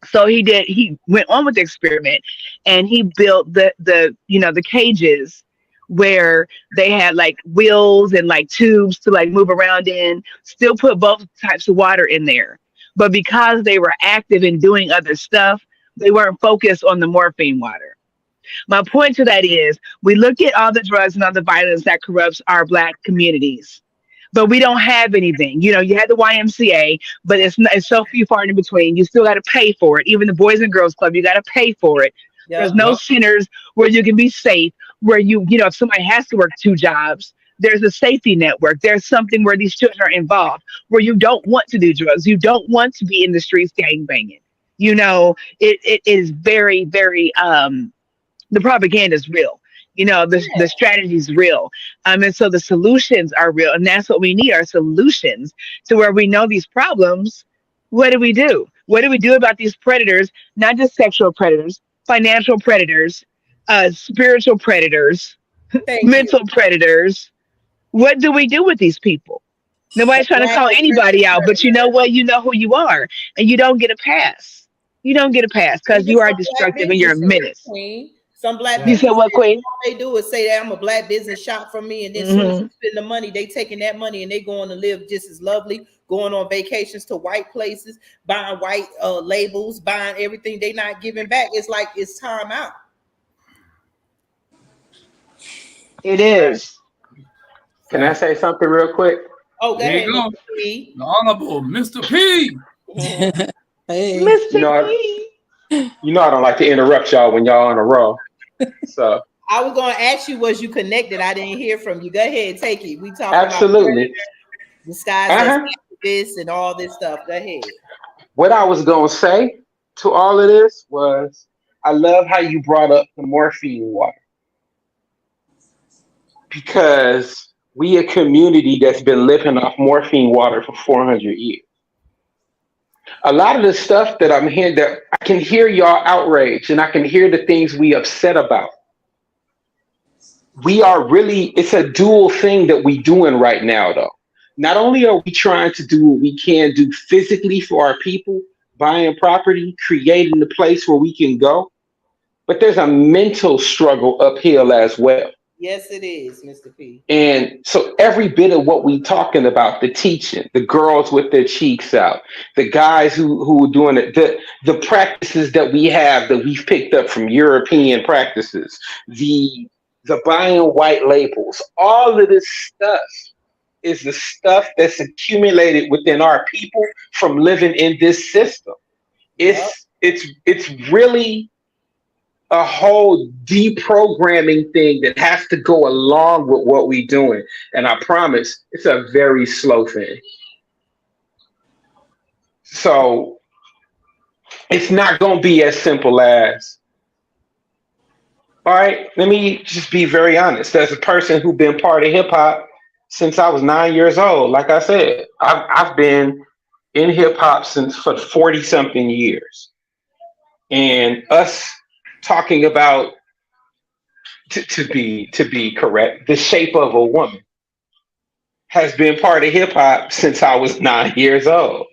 So he went on with the experiment, and he built the cages where they had like wheels and like tubes to like move around in, still put both types of water in there. But because they were active in doing other stuff, they weren't focused on the morphine water. My point to that is, we look at all the drugs and all the violence that corrupts our Black communities, but we don't have anything. You had the YMCA, but it's so few far in between. You still got to pay for it. Even the Boys and Girls Club, you got to pay for it. Yep. There's no centers where you can be safe, where if somebody has to work 2 jobs, there's a safety network. There's something where these children are involved, where you don't want to do drugs. You don't want to be in the streets gangbanging. It is very, very, the propaganda is real. The strategy is real. And so the solutions are real. And that's what we need, are solutions to where we know these problems. What do we do? What do we do about these predators? Not just sexual predators, financial predators, spiritual predators, mental predators. What do we do with these people? Nobody's trying to call anybody out, but you know what? You know who you are, and you don't get a pass. You don't get a pass because you are destructive and you're a menace. Some Black you said what, Queen? All they do is say that I'm a Black business, shop for me, and then soon as you spend the money, they taking that money and they going to live just as lovely, going on vacations to white places, buying white labels, buying everything. They not giving back. It's like it's time out. It is. Can I say something real quick? Oh, there you go. The Honorable Mr. P. Hey. Mr. P. You know I don't like to interrupt y'all when y'all on a roll. So I was going to ask you, was you connected? I didn't hear from you. Go ahead, take it. We talk absolutely about disguise as activists and all this stuff. Go ahead. What I was going to say to all of this was, I love how you brought up the morphine water, because we a community that's been living off morphine water for 400 years. A lot of the stuff that I'm hearing, that I can hear y'all outraged, and I can hear the things we upset about. It's a dual thing that we doing right now, though. Not only are we trying to do what we can do physically for our people, buying property, creating the place where we can go, but there's a mental struggle uphill as well. Yes, it is, Mr. P. And so every bit of what we talking about, the teaching, the girls with their cheeks out, the guys who are doing it, the practices that we have that we've picked up from European practices, the buying white labels, all of this stuff is the stuff that's accumulated within our people from living in this system. It's really a whole deprogramming thing that has to go along with what we're doing. And I promise it's a very slow thing. So it's not going to be as simple as, all right, let me just be very honest. As a person who's been part of hip hop since I was 9 years old, like I said, I've been in hip hop for 40 something years. and us talking about, to be correct, the shape of a woman has been part of hip hop since I was 9 years old.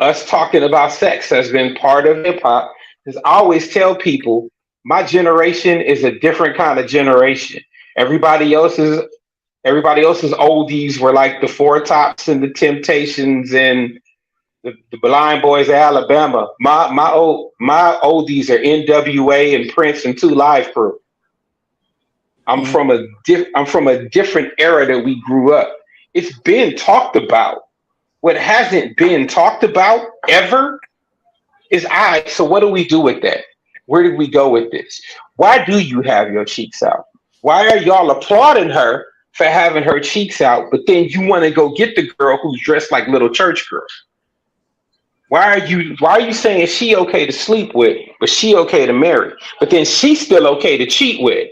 Us talking about sex has been part of hip hop. Because I always tell people, my generation is a different kind of generation. Everybody else's everybody else's oldies were like the Four Tops and the Temptations and the Blind Boys of Alabama. My oldies are NWA and Prince and Two Live Crew. I'm from a different era that we grew up. It's been talked about. What hasn't been talked about ever is so what do we do with that? Where did we go with this? Why do you have your cheeks out? Why are y'all applauding her for having her cheeks out, but then you want to go get the girl who's dressed like little church girl? Why are you saying she okay to sleep with, but she okay to marry, but then she's still okay to cheat with?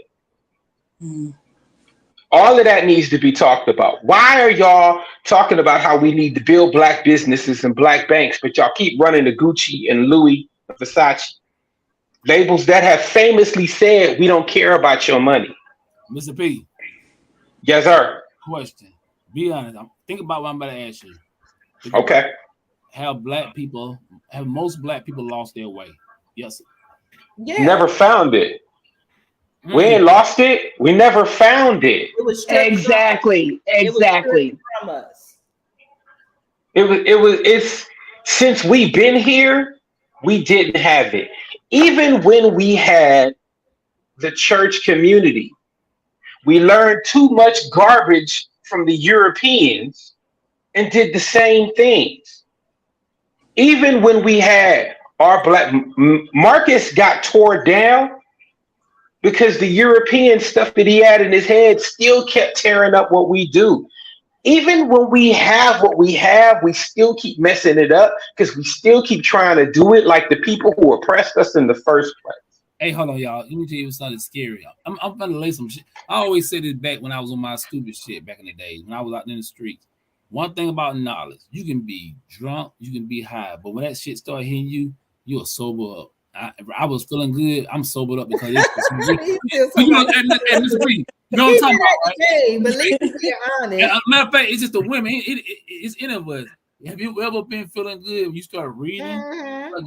All of that needs to be talked about. Why are y'all talking about how we need to build black businesses and black banks, but y'all keep running to Gucci and Louis and Versace? Labels that have famously said, we don't care about your money. Mr. P. Yes, sir. Question. Be honest. Think about what I'm about to ask you. Okay. Have most black people lost their way? Yes. Yeah. Never found it. We ain't lost it. We never found it. It was stripped Exactly. from us. It's since we've been here, we didn't have it. Even when we had the church community, we learned too much garbage from the Europeans and did the same things. Even when we had our black Marcus got tore down because the European stuff that he had in his head still kept tearing up what we do. Even when we have what we have, we still keep messing it up because we still keep trying to do it like the people who oppressed us in the first place. Hey, hold on, y'all. Let me tell you something scary. I'm gonna lay some shit. I always said this back when I was on my stupid shit back in the days when I was out in the streets. One thing about knowledge, you can be drunk, you can be high, but when that shit start hitting you, you'll sober up. I was feeling good. I'm sobered up because it's you know what I'm talking about, right? But let's be honest. Matter of fact, it's just the women. It's in of us. Have you ever been feeling good when you start reading,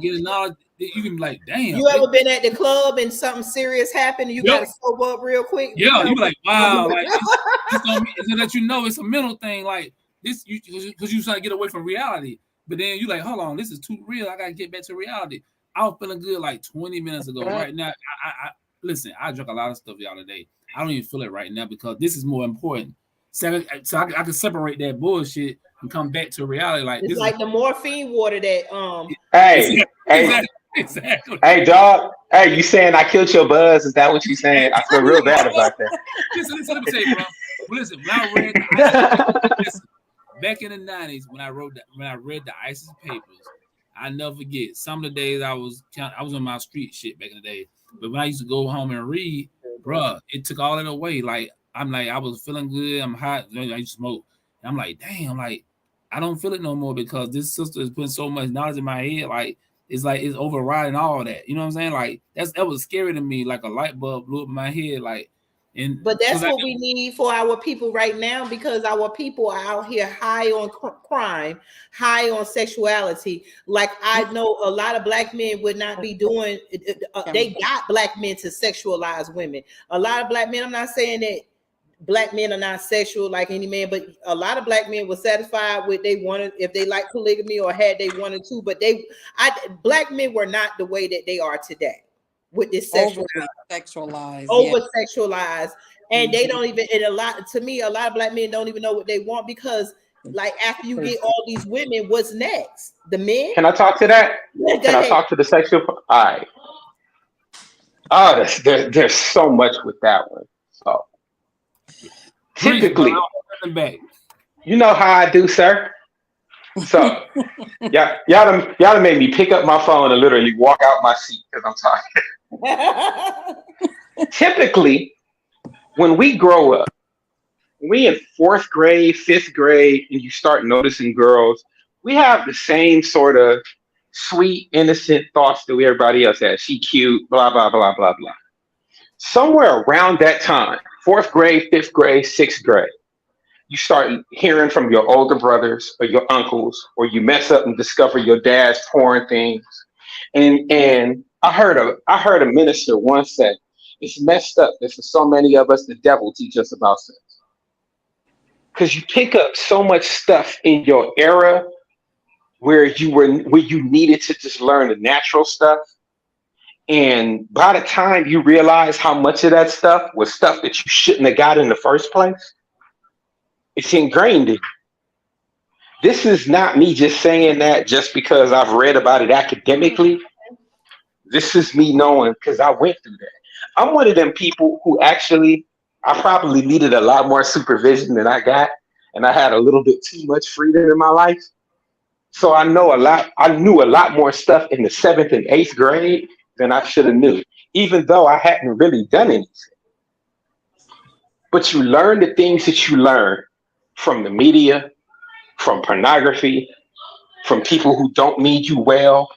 getting knowledge? You can be like, damn. You ever been at the club and something serious happened? And you got to sober up real quick. Yeah, you be like, wow, like it's to let you know it's a mental thing, like this, because you trying to get away from reality. But then you like, hold on, this is too real. I gotta get back to reality. I was feeling good like 20 minutes ago. Right now, I listen. I drank a lot of stuff y'all today. I don't even feel it right now because this is more important. So I can separate that bullshit and come back to reality. Like it's this like the morphine water that Hey, exactly. Hey, dog. Hey, you saying I killed your buzz? Is that what you saying? I feel real bad about that. Listen, let me tell you, bro. Listen, when I read back in the 90s, when I read the ISIS papers, I never forget. Some of the days I was on my street shit back in the day. But when I used to go home and read, bro, it took all of it away. Like I was feeling good. I'm hot. I used to smoke. And I'm like, damn, like I don't feel it no more because this sister is putting so much knowledge in my head. Like it's overriding all that. You know what I'm saying? Like that was scary to me. Like a light bulb blew up in my head. Like. But that's what we need for our people right now because our people are out here high on crime, high on sexuality. Like I know a lot of black men would not be doing. They got black men to sexualize women. A lot of black men. I'm not saying that black men are not sexual like any man, but a lot of black men were satisfied with they wanted if they like polygamy or had they wanted to. But black men were not the way that they are today. With this sexualized, and they don't even. And a lot of black men don't even know what they want because, like, after you get all these women, what's next? The men? Can I talk to that? Can I talk to the sexual? All right. Oh, there's so much with that one. So typically, you know how I do, sir. So y'all done made me pick up my phone and literally walk out my seat because I'm talking. Typically, when we grow up, we in 4th grade, 5th grade, and you start noticing girls, we have the same sort of sweet, innocent thoughts that everybody else has. She cute, blah, blah, blah, blah, blah. Somewhere around that time, fourth grade, fifth grade, sixth grade, you start hearing from your older brothers or your uncles, or you mess up and discover your dad's porn things. And I heard a minister once say, it's messed up that for so many of us, the devil teach us about sex. Because you pick up so much stuff in your era where you needed to just learn the natural stuff. And by the time you realize how much of that stuff was stuff that you shouldn't have got in the first place, it's ingrained in you. This is not me just saying that just because I've read about it academically. This is me knowing because I went through that. I'm one of them people who actually, I probably needed a lot more supervision than I got, and I had a little bit too much freedom in my life. So I knew a lot more stuff in the 7th and 8th grade than I should have knew, even though I hadn't really done anything. But you learn the things that you learn from the media, from pornography, from people who don't mean you well,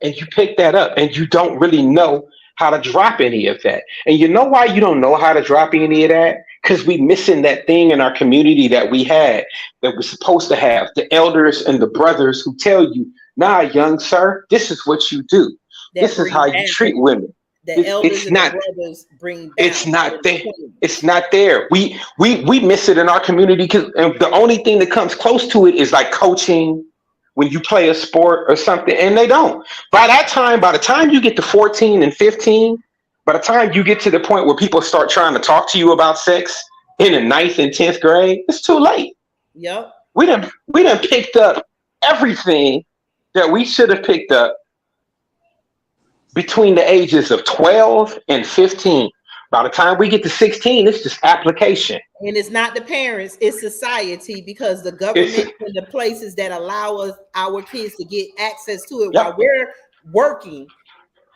and you pick that up and you don't really know how to drop any of that. And you know why you don't know how to drop any of that? Because we missing that thing in our community that we had, that we're supposed to have. The elders and the brothers who tell you, nah, young sir, this is what you do. This is how you treat women. The elders and the brothers bring down. It's not there. It's not there. We miss it in our community because the only thing that comes close to it is like coaching when you play a sport or something, and they don't. By the time you get to 14 and 15, by the time you get to the point where people start trying to talk to you about sex in the 9th and 10th grade, it's too late. Yep. We done picked up everything that we should have picked up between the ages of 12 and 15. By the time we get to 16, it's just application. And it's not the parents, it's society, because the government and the places that allow our kids to get access to it while we're working,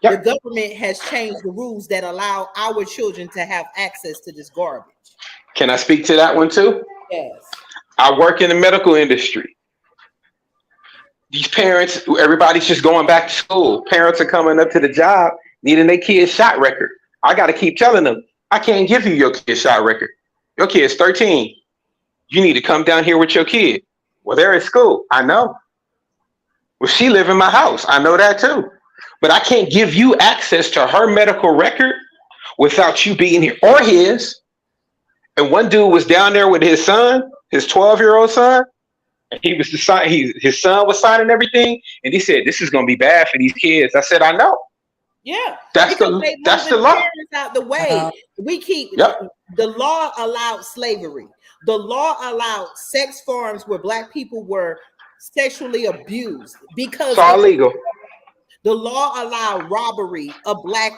the government has changed the rules that allow our children to have access to this garbage. Can I speak to that one too? Yes. I work in the medical industry. These parents, everybody's just going back to school. Parents are coming up to the job needing their kid's shot record. I got to keep telling them, I can't give you your kid's shot record. Your kid's 13. You need to come down here with your kid. Well, they're at school. I know. Well, she live in my house. I know that too. But I can't give you access to her medical record without you being here, or his. And one dude was down there with his son, his 12-year-old son. And he was his son was signing everything, and he said, "This is going to be bad for these kids." I said, "I know." Yeah, that's the law. Out the way. We keep the law allowed slavery. The law allowed sex farms where Black people were sexually abused because it's all legal. The law allowed robbery of Black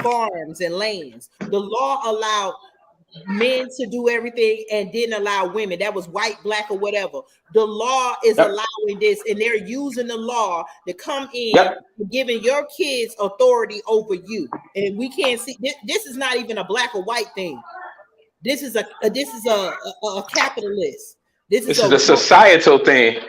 farms and lands. The law allowed men to do everything and didn't allow women. That was white, Black, or whatever. The law is allowing this, and they're using the law to come in, giving your kids authority over you. And we can't see this is not even a Black or white thing. This is a capitalist. This is a societal thing.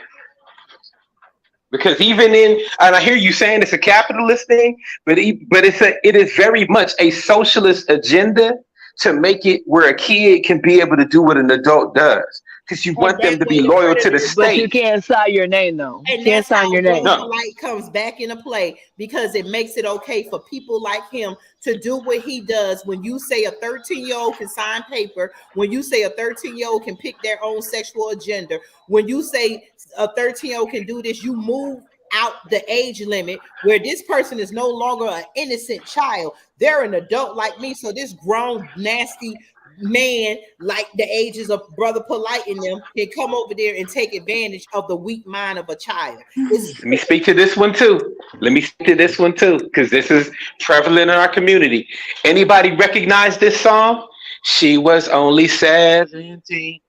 Because and I hear you saying it's a capitalist thing, but it is very much a socialist agenda to make it where a kid can be able to do what an adult does. Because you want them to be loyal to the state. But you can't sign your name, though. And you can't sign your name. Polight comes back into play because it makes it okay for people like him to do what he does. When you say a 13-year-old can sign paper, when you say a 13-year-old can pick their own sexual agenda, when you say a 13-year-old can do this, you move out the age limit where this person is no longer an innocent child. They're an adult like me. So this grown, nasty man, like the ages of Brother Polight in them, can come over there and take advantage of the weak mind of a child. Let me speak to this one too. Because this is prevalent in our community. Anybody recognize this song? She was only 17,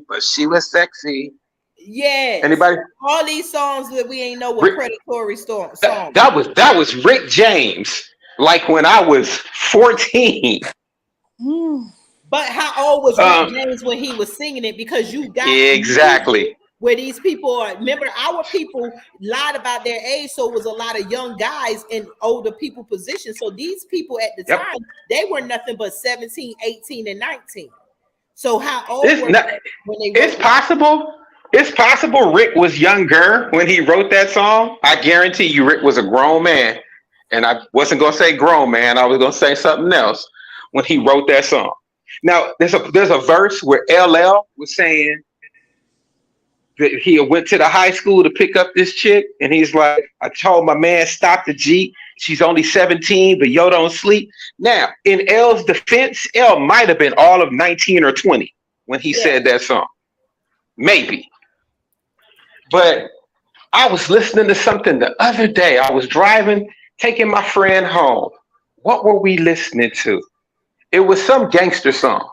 but she was sexy. Yeah. Anybody? All these songs that we ain't know what predatory song. That was Rick James. Like when I was 14. But how old was Rick James when he was singing it? Because you got exactly. where these people are. Remember, our people lied about their age, so it was a lot of young guys in older people positions. So these people at the time, they were nothing but 17, 18, and 19. So how old were they when they wrote it's possible. It's possible Rick was younger when he wrote that song. I guarantee you Rick was a grown man. And I wasn't going to say grown man. I was going to say something else when he wrote that song. Now, there's a verse where LL was saying that he went to the high school to pick up this chick. And he's like, I told my man, stop the Jeep. She's only 17, but yo don't sleep. Now, in L's defense, L might have been all of 19 or 20 when he said that song. Maybe. But I was listening to something the other day. I was driving, taking my friend home. What were we listening to? It was some gangster song.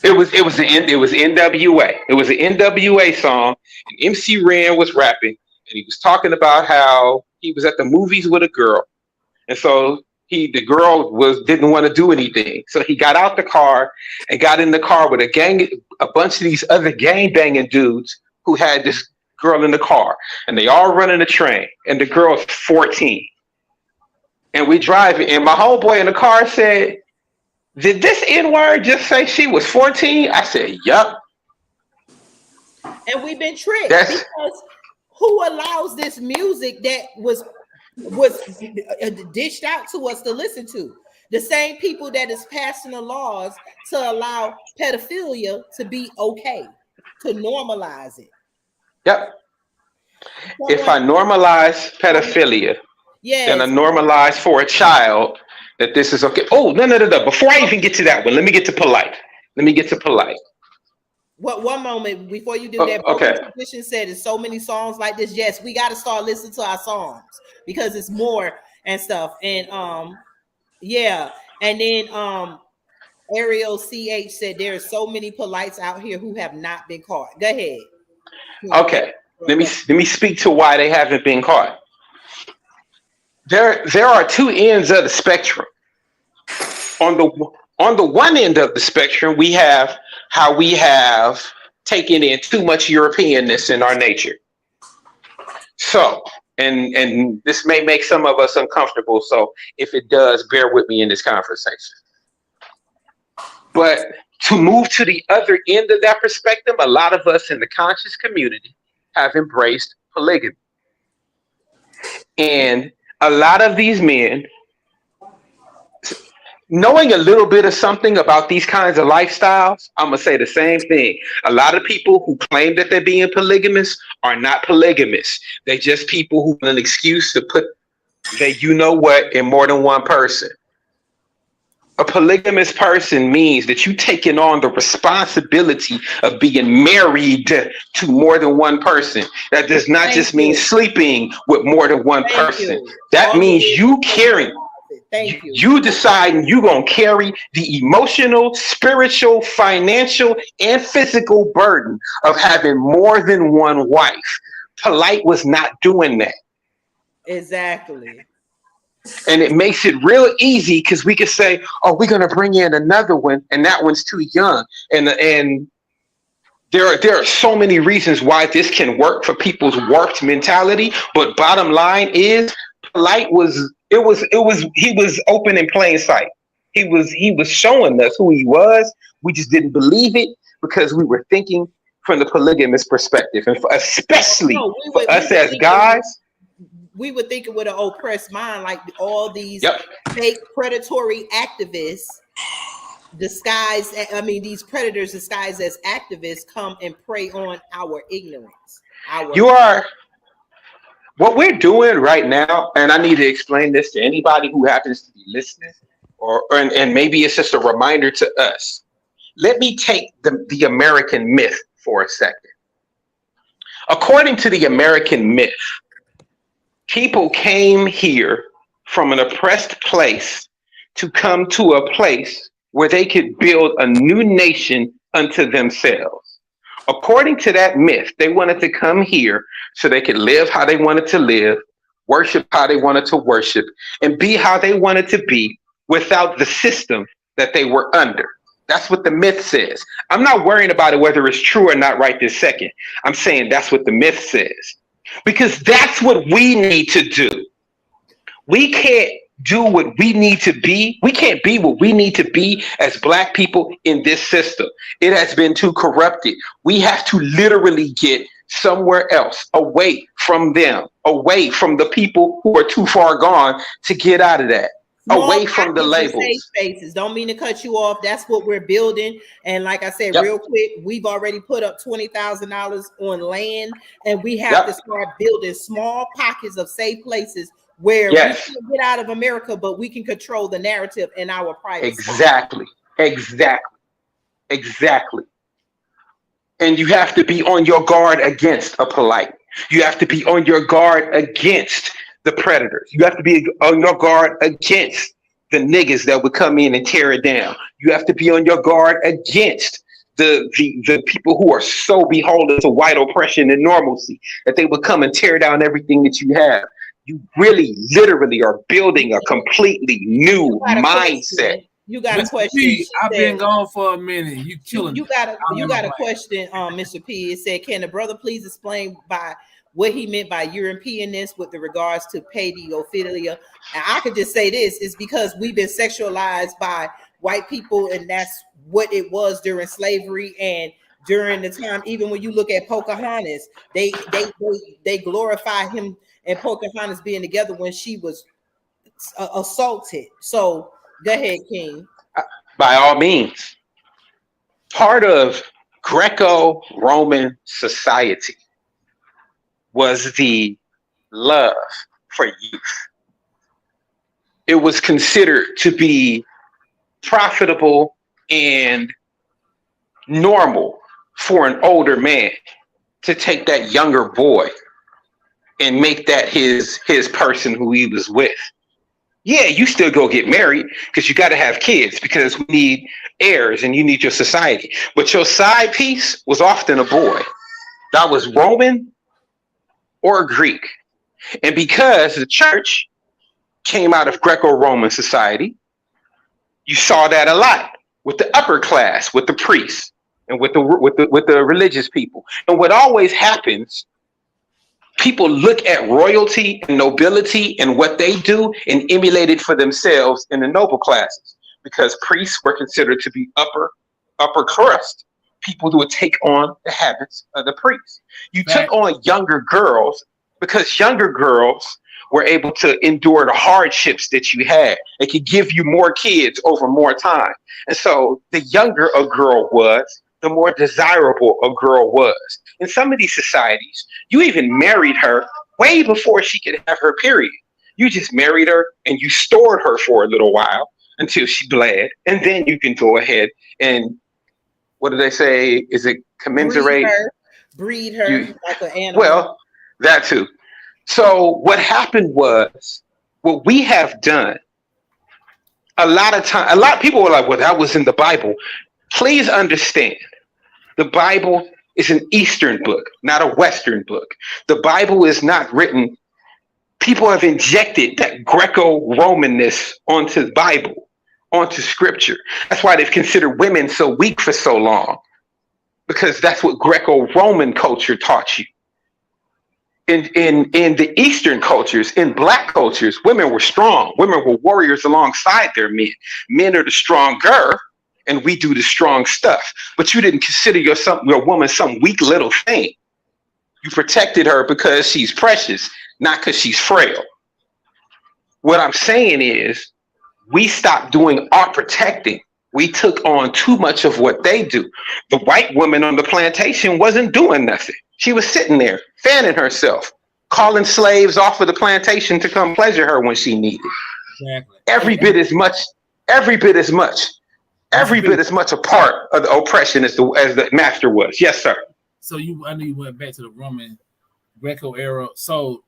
It was NWA. It was an NWA song, and MC Ren was rapping, and he was talking about how he was at the movies with a girl, and so the girl didn't want to do anything, so he got out the car and got in the car with a bunch of these other gang banging dudes who had this girl in the car, and they all running the train, and the girl's 14, and we driving, and my homeboy in the car said, "Did this N-word just say she was 14?" I said, "Yup." And we've been tricked because who allows this music that was dished out to us to listen to? The same people that is passing the laws to allow pedophilia to be okay, to normalize it. Yep. If I normalize pedophilia, then I normalize for a child that this is okay. Oh, no. Before I even get to that one, let me get to Polight. What one moment before you do that? Okay. Tradition said there's so many songs like this. Yes, we got to start listening to our songs because it's more and stuff. And and then Ariel CH said there are so many Polights out here who have not been caught. Go ahead. Okay. Let me speak to why they haven't been caught. There are two ends of the spectrum. On the one end of the spectrum, we have how we have taken in too much Europeanness in our nature. So, and this may make some of us uncomfortable. So if it does, bear with me in this conversation. But to move to the other end of that perspective, a lot of us in the conscious community have embraced polygamy. And a lot of these men, knowing a little bit of something about these kinds of lifestyles, I'm going to say the same thing. A lot of people who claim that they're being polygamous are not polygamists. They're just people who want an excuse to put you know what in more than one person. A polygamous person means that you're taking on the responsibility of being married to more than one person. That does not just mean sleeping with more than one person. That means you carrying. You deciding you're going to carry the emotional, spiritual, financial, and physical burden of having more than one wife. Polight was not doing that. Exactly. And it makes it real easy because we could say, oh, we're going to bring in another one, and that one's too young. And there are so many reasons why this can work for people's warped mentality. But bottom line is, Polight he was open in plain sight. He was showing us who he was. We just didn't believe it because we were thinking from the polygamous perspective, and especially for us as guys. We were thinking with an oppressed mind, like all these fake predatory activists disguised. I mean, these predators disguised as activists come and prey on our ignorance. What we're doing right now, and I need to explain this to anybody who happens to be listening, and maybe it's just a reminder to us. Let me take the American myth for a second. According to the American myth, people came here from an oppressed place to come to a place where they could build a new nation unto themselves. According to that myth, they wanted to come here so they could live how they wanted to live, worship how they wanted to worship, and be how they wanted to be without the system that they were under. That's what the myth says. I'm not worrying about it whether it's true or not right this second. I'm saying that's what the myth says. Because that's what we need to do. We can't do what we need to be. We can't be what we need to be as Black people in this system. It has been too corrupted. We have to literally get somewhere else, away from them, away from the people who are too far gone to get out of that. Away from the labels. Safe spaces. Don't mean to cut you off. That's what we're building. And like I said, real quick, we've already put up $20,000 on land, and we have to start building small pockets of safe places where we can get out of America, but we can control the narrative in our private. Exactly. And you have to be on your guard against a Polight. You have to be on your guard against the predators. You have to be on your guard against the niggas that would come in and tear it down. You have to be on your guard against the people who are so beholden to white oppression and normalcy that they would come and tear down everything that you have. You really, literally are building a completely new mindset. You got a question. I've been gone for a minute. You killing. You got a question, Mr. P. It said, can the brother please explain by what he meant by Europeanness with the regards to pedophilia? And I could just say this is because we've been sexualized by white people, and that's what it was during slavery and during the time. Even when you look at Pocahontas, they glorify him and Pocahontas being together when she was assaulted. So go ahead, King. By all means, part of Greco-Roman society was the love for youth. It was considered to be profitable and normal for an older man to take that younger boy and make that his person who he was with. Yeah, you still go get married because you got to have kids because we need heirs and you need your society. But your side piece was often a boy that was Roman or Greek. And because the church came out of Greco-Roman society, you saw that a lot with the upper class, with the priests, and with the religious people. And what always happens, people look at royalty and nobility and what they do and emulate it for themselves in the noble classes, because priests were considered to be upper crust, people who would take on the habits of the priests. You took on younger girls because younger girls were able to endure the hardships that you had. They could give you more kids over more time. And so the younger a girl was, the more desirable a girl was. In some of these societies, you even married her way before she could have her period. You just married her and you stored her for a little while until she bled. And then you can go ahead and, what do they say? Is it commensurate? Breed her like an animal. Well, that too. So what happened was, what we have done, a lot of people were like, well, that was in the Bible. Please understand, the Bible is an Eastern book, not a Western book. The Bible is not written. People have injected that Greco-Romanness onto the Bible, onto scripture. That's why they've considered women so weak for so long, because that's what Greco-Roman culture taught you. In the Eastern cultures, in Black cultures, women were strong. Women were warriors alongside their men. Men are the stronger, and we do the strong stuff. But you didn't consider your woman some weak little thing. You protected her because she's precious, not because she's frail. What I'm saying is, we stopped doing our protecting. We took on too much of what they do. The white woman on the plantation wasn't doing nothing. She was sitting there, fanning herself, calling slaves off of the plantation to come pleasure her when she needed. Exactly. Every bit as much a part of the oppression as the master was. Yes, sir. So I know you went back to the Roman Greco era. So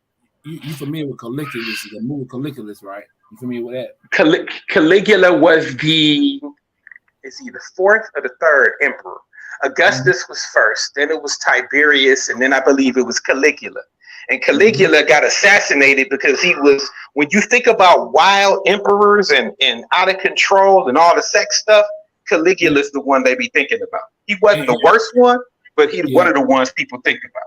you familiar with Caligula, the movie Caligula, right? You familiar with that? Caligula was is he the fourth or the third emperor? Augustus was first, then it was Tiberius, and then I believe it was Caligula. And Caligula got assassinated because he was, when you think about wild emperors and out of control and all the sex stuff, Caligula's the one they be thinking about. He wasn't the worst one, but he's one of the ones people think about.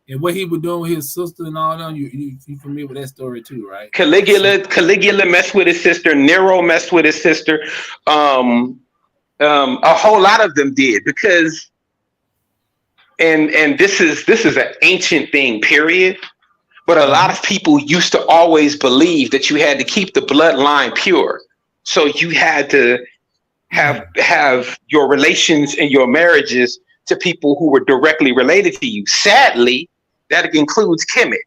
And what he was doing with his sister and all that, you familiar with that story too, right? Caligula messed with his sister. Nero messed with his sister. A whole lot of them did because, and this is an ancient thing, period. But a lot of people used to always believe that you had to keep the bloodline pure. So you had to have your relations and your marriages to people who were directly related to you. Sadly, that includes Kemet.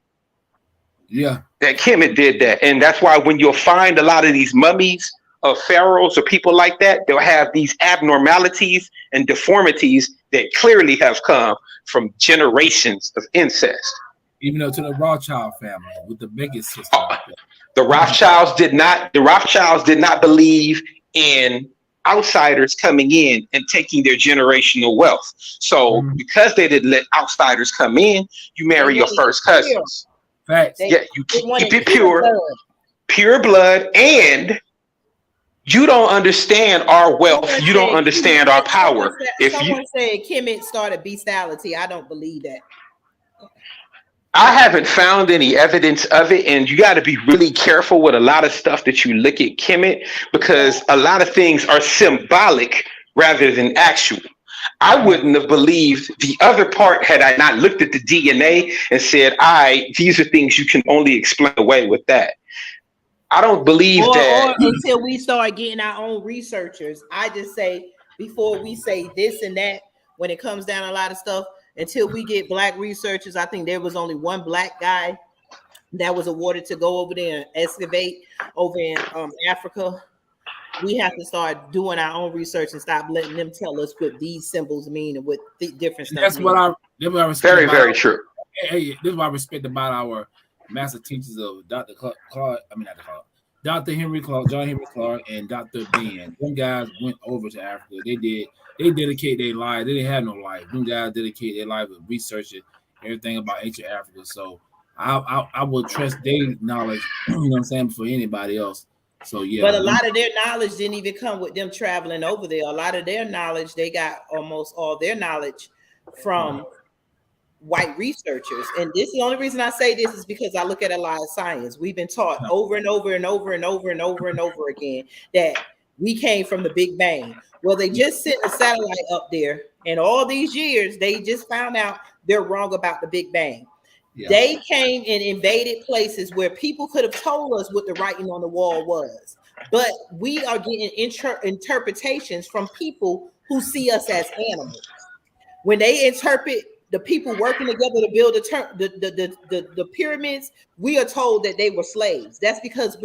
Yeah. That Kemet did that. And that's why when you'll find a lot of these mummies of pharaohs or people like that, they'll have these abnormalities and deformities that clearly have come from generations of incest. Even though to the Rothschild family with the biggest sister. The Rothschilds did not believe in outsiders coming in and taking their generational wealth. So because they didn't let outsiders come in, you marry your first cousins. Facts. Yeah, you keep it pure blood, and you don't understand our wealth. You don't understand our power. Someone said Kemet started bestiality. I don't believe that. I haven't found any evidence of it, and you got to be really careful with a lot of stuff that you look at Kemet, because a lot of things are symbolic rather than actual. I wouldn't have believed the other part had I not looked at the DNA and said, these are things you can only explain away with that. I don't believe that. Or until we start getting our own researchers. I just say, before we say this and that, when it comes down to a lot of stuff, until we get black researchers, I think there was only one black guy that was awarded to go over there and excavate over in Africa. We have to start doing our own research and stop letting them tell us what these symbols mean and what the different stuff That's mean. what I respect. Very, very true. Hey, this is what I respect about our master teachers of Dr. Dr. Henry Clark, John Henry Clark, and Dr. Ben. Them guys went over to Africa. They dedicate their life. They didn't have no life. Them guys dedicate their life with researching everything about ancient Africa. So I will trust their knowledge, you know what I'm saying, for anybody else. So yeah. But a lot of their knowledge didn't even come with them traveling over there. A lot of their knowledge, they got almost all their knowledge from white researchers. And this is the only reason I say this is because I look at a lot of science. We've been taught over and over and over and over and over and over again that we came from the Big Bang. Well, they just sent a satellite up there, and all these years they just found out they're wrong about the Big Bang. Yeah. They came and invaded places where people could have told us what the writing on the wall was, but we are getting interpretations from people who see us as animals. When they interpret the people working together to build the pyramids, we are told that they were slaves. That's because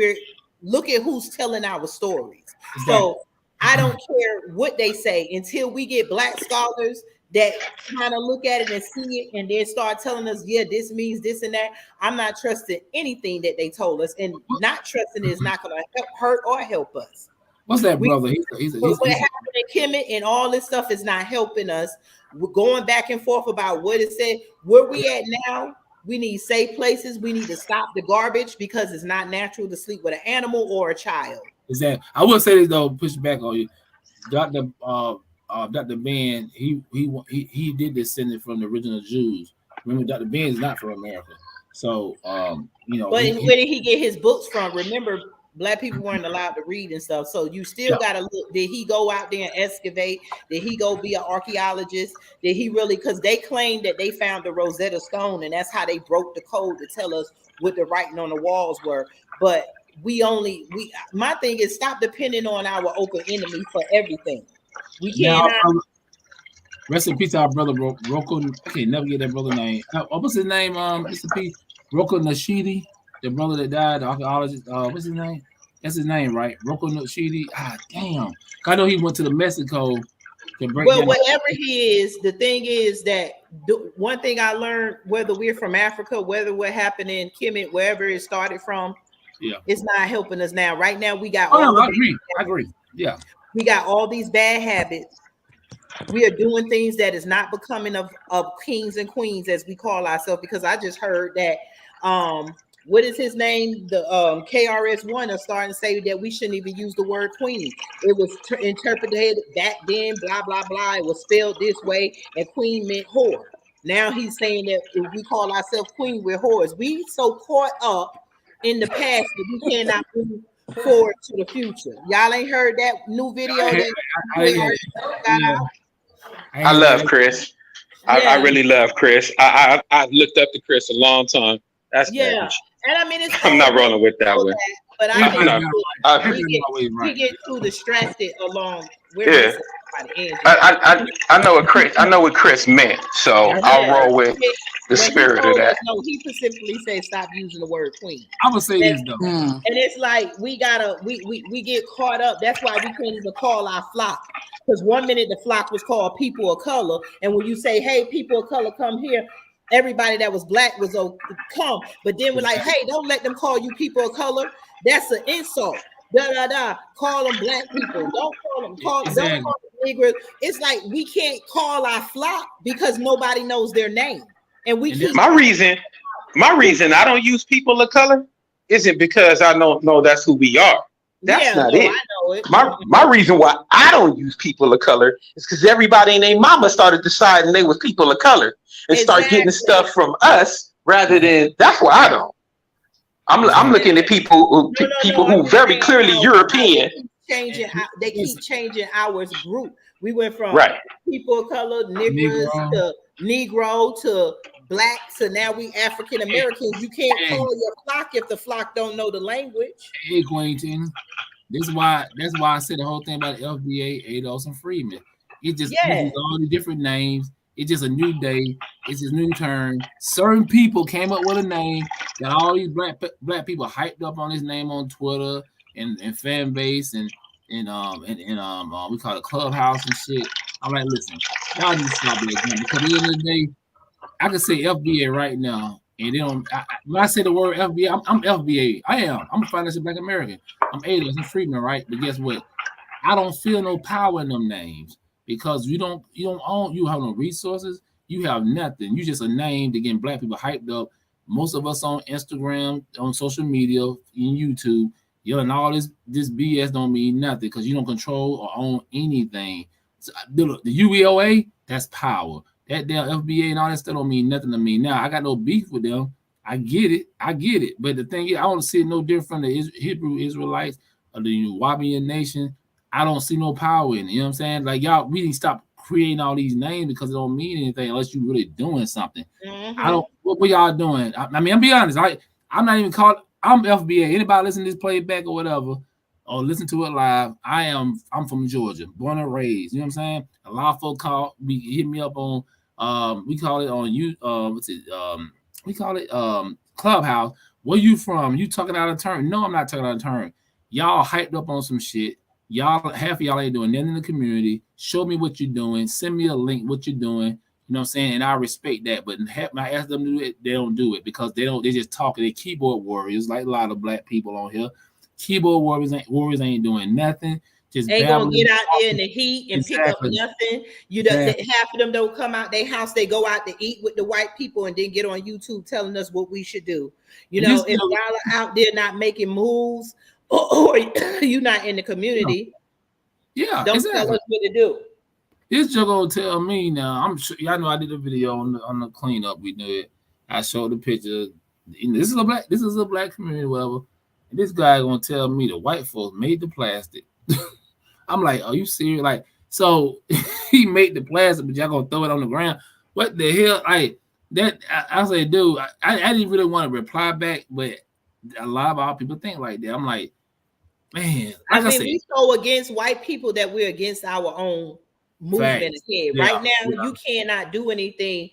look at who's telling our stories. Exactly. So I don't care what they say until we get black scholars that kind of look at it and see it and then start telling us, yeah, this means this and that. I'm not trusting anything that they told us, and not trusting is not going to hurt or help us. What's that, brother? What happened in Kemet and all this stuff is not helping us. We're going back and forth about what it said. Where we at now, we need safe places. We need to stop the garbage because it's not natural to sleep with an animal or a child. Is that? I will say this though, push back on you, Dr. Ben. He did descend from the original Jews. Remember, Dr. Ben is not from America, so you know. But where did he get his books from? Remember, black people weren't allowed to read and stuff, so you still got to look. Did he go out there and excavate? Did he go be an archaeologist? Did he really? Because they claimed that they found the Rosetta Stone, and that's how they broke the code to tell us what the writing on the walls were. But my thing is stop depending on our open enemy for everything. We can't. Rest in peace to our brother Roko. I can't never get that brother name. What's his name? Rest in peace, Roko Nashidi, the brother that died, the archaeologist. What's his name? That's his name, right? Roko Nashidi. Damn. I know he went to Mexico to break. Well, whatever he is, the thing is that one thing I learned, whether we're from Africa, whether what happened in Kemet, wherever it started from, it's not helping us now. Right now, we got. I agree. Yeah. We got all these bad habits. We are doing things that is not becoming of kings and queens, as we call ourselves, because I just heard that what is his name? The KRS-One are starting to say that we shouldn't even use the word queen. It was interpreted back then, blah blah blah. It was spelled this way, and queen meant whore. Now he's saying that if we call ourselves queen, we're whores. We so caught up in the past that we cannot move forward to the future. Y'all ain't heard that new video that got out? I love Chris. I really love Chris. I looked up to Chris a long time. That's garbage. And I mean, it's I'm not rolling with that one. But I think we get too distracted along. I know what Chris meant, so I'll roll with the spirit of that. No, he specifically said stop using the word queen. I'm gonna say this though, and it's like we get caught up. That's why we couldn't even call our flock, because one minute the flock was called people of color, and when you say, "Hey, people of color, come here," everybody that was black was come. But then we're like, "Hey, don't let them call you people of color. That's an insult." Call them black people. Don't call them. Don't call them Negroes. It's like we can't call our flock because nobody knows their name. And we keep my reason I don't use people of color isn't because I don't know that's who we are. That's not it. I know it. My reason why I don't use people of color is because everybody and their mama started deciding they was people of color and start getting stuff from us rather than. That's why I don't. I'm looking at people who very clearly European. They keep changing our group. We went from people of color, niggers to Negro to black, so now we African Americans. You can't call your flock if the flock don't know the language. Hey, Quentin, that's why I said the whole thing about FBA, ADOS, and Freeman. It just uses all the different names. It's just a new day. It's just new turn. Certain people came up with a name. Got all these black people hyped up on his name on Twitter and fan base and we call it Clubhouse and shit. I'm like, listen, y'all need to stop that game, because at the end of the day, I can say FBA right now, and they don't. When I say the word FBA, I'm FBA. I am. I'm a financial Black American. I'm ADOS and Freeman, right? But guess what? I don't feel no power in them names. Because you don't own, you have no resources, you have nothing. You just a name to get black people hyped up. Most of us on Instagram, on social media, in YouTube, yelling all this BS don't mean nothing because you don't control or own anything. So, the UEOA, that's power. That damn FBA and all that stuff don't mean nothing to me. Now I got no beef with them. I get it. But the thing is, I don't see it no different from the Hebrew Israelites or the Wabian nation. I don't see no power in it. You know what I'm saying? Like, y'all really stop creating all these names because it don't mean anything unless you're really doing something. Mm-hmm. What y'all doing? I mean, I'm be honest. I'm not even called. I'm FBA. Anybody listen to this playback or whatever, or listen to it live, I'm from Georgia, born and raised. You know what I'm saying? A lot of folks hit me up on we call it on we call it Clubhouse. Where you from? You talking out of turn? No, I'm not talking out of turn. Y'all hyped up on some shit. Y'all, half of y'all ain't doing nothing in the community. Show me what you're doing. Send me a link, what you're doing. You know what I'm saying? And I respect that. But I ask them to do it, they don't do it because they just talking. They keyboard warriors, like a lot of black people on here. Keyboard warriors ain't doing nothing. Just ain't gonna get out there in the heat and pick up nothing. Half of them don't come out their house. They go out to eat with the white people and then get on YouTube telling us what we should do. You know, if y'all are out there not making moves, or you're not in the community, don't tell us what to do. This just gonna tell me now. I'm sure y'all know I did a video on the cleanup we did. I showed the picture. This is a black community, whatever. And this guy gonna tell me the white folks made the plastic. I'm like, are you serious? Like, so he made the plastic, but y'all gonna throw it on the ground? What the hell? Like that? I say, dude, I didn't really want to reply back, but a lot of our people think like that. I'm like, man, like I said, we so against white people that we're against our own movement ahead. Right now, you cannot do anything.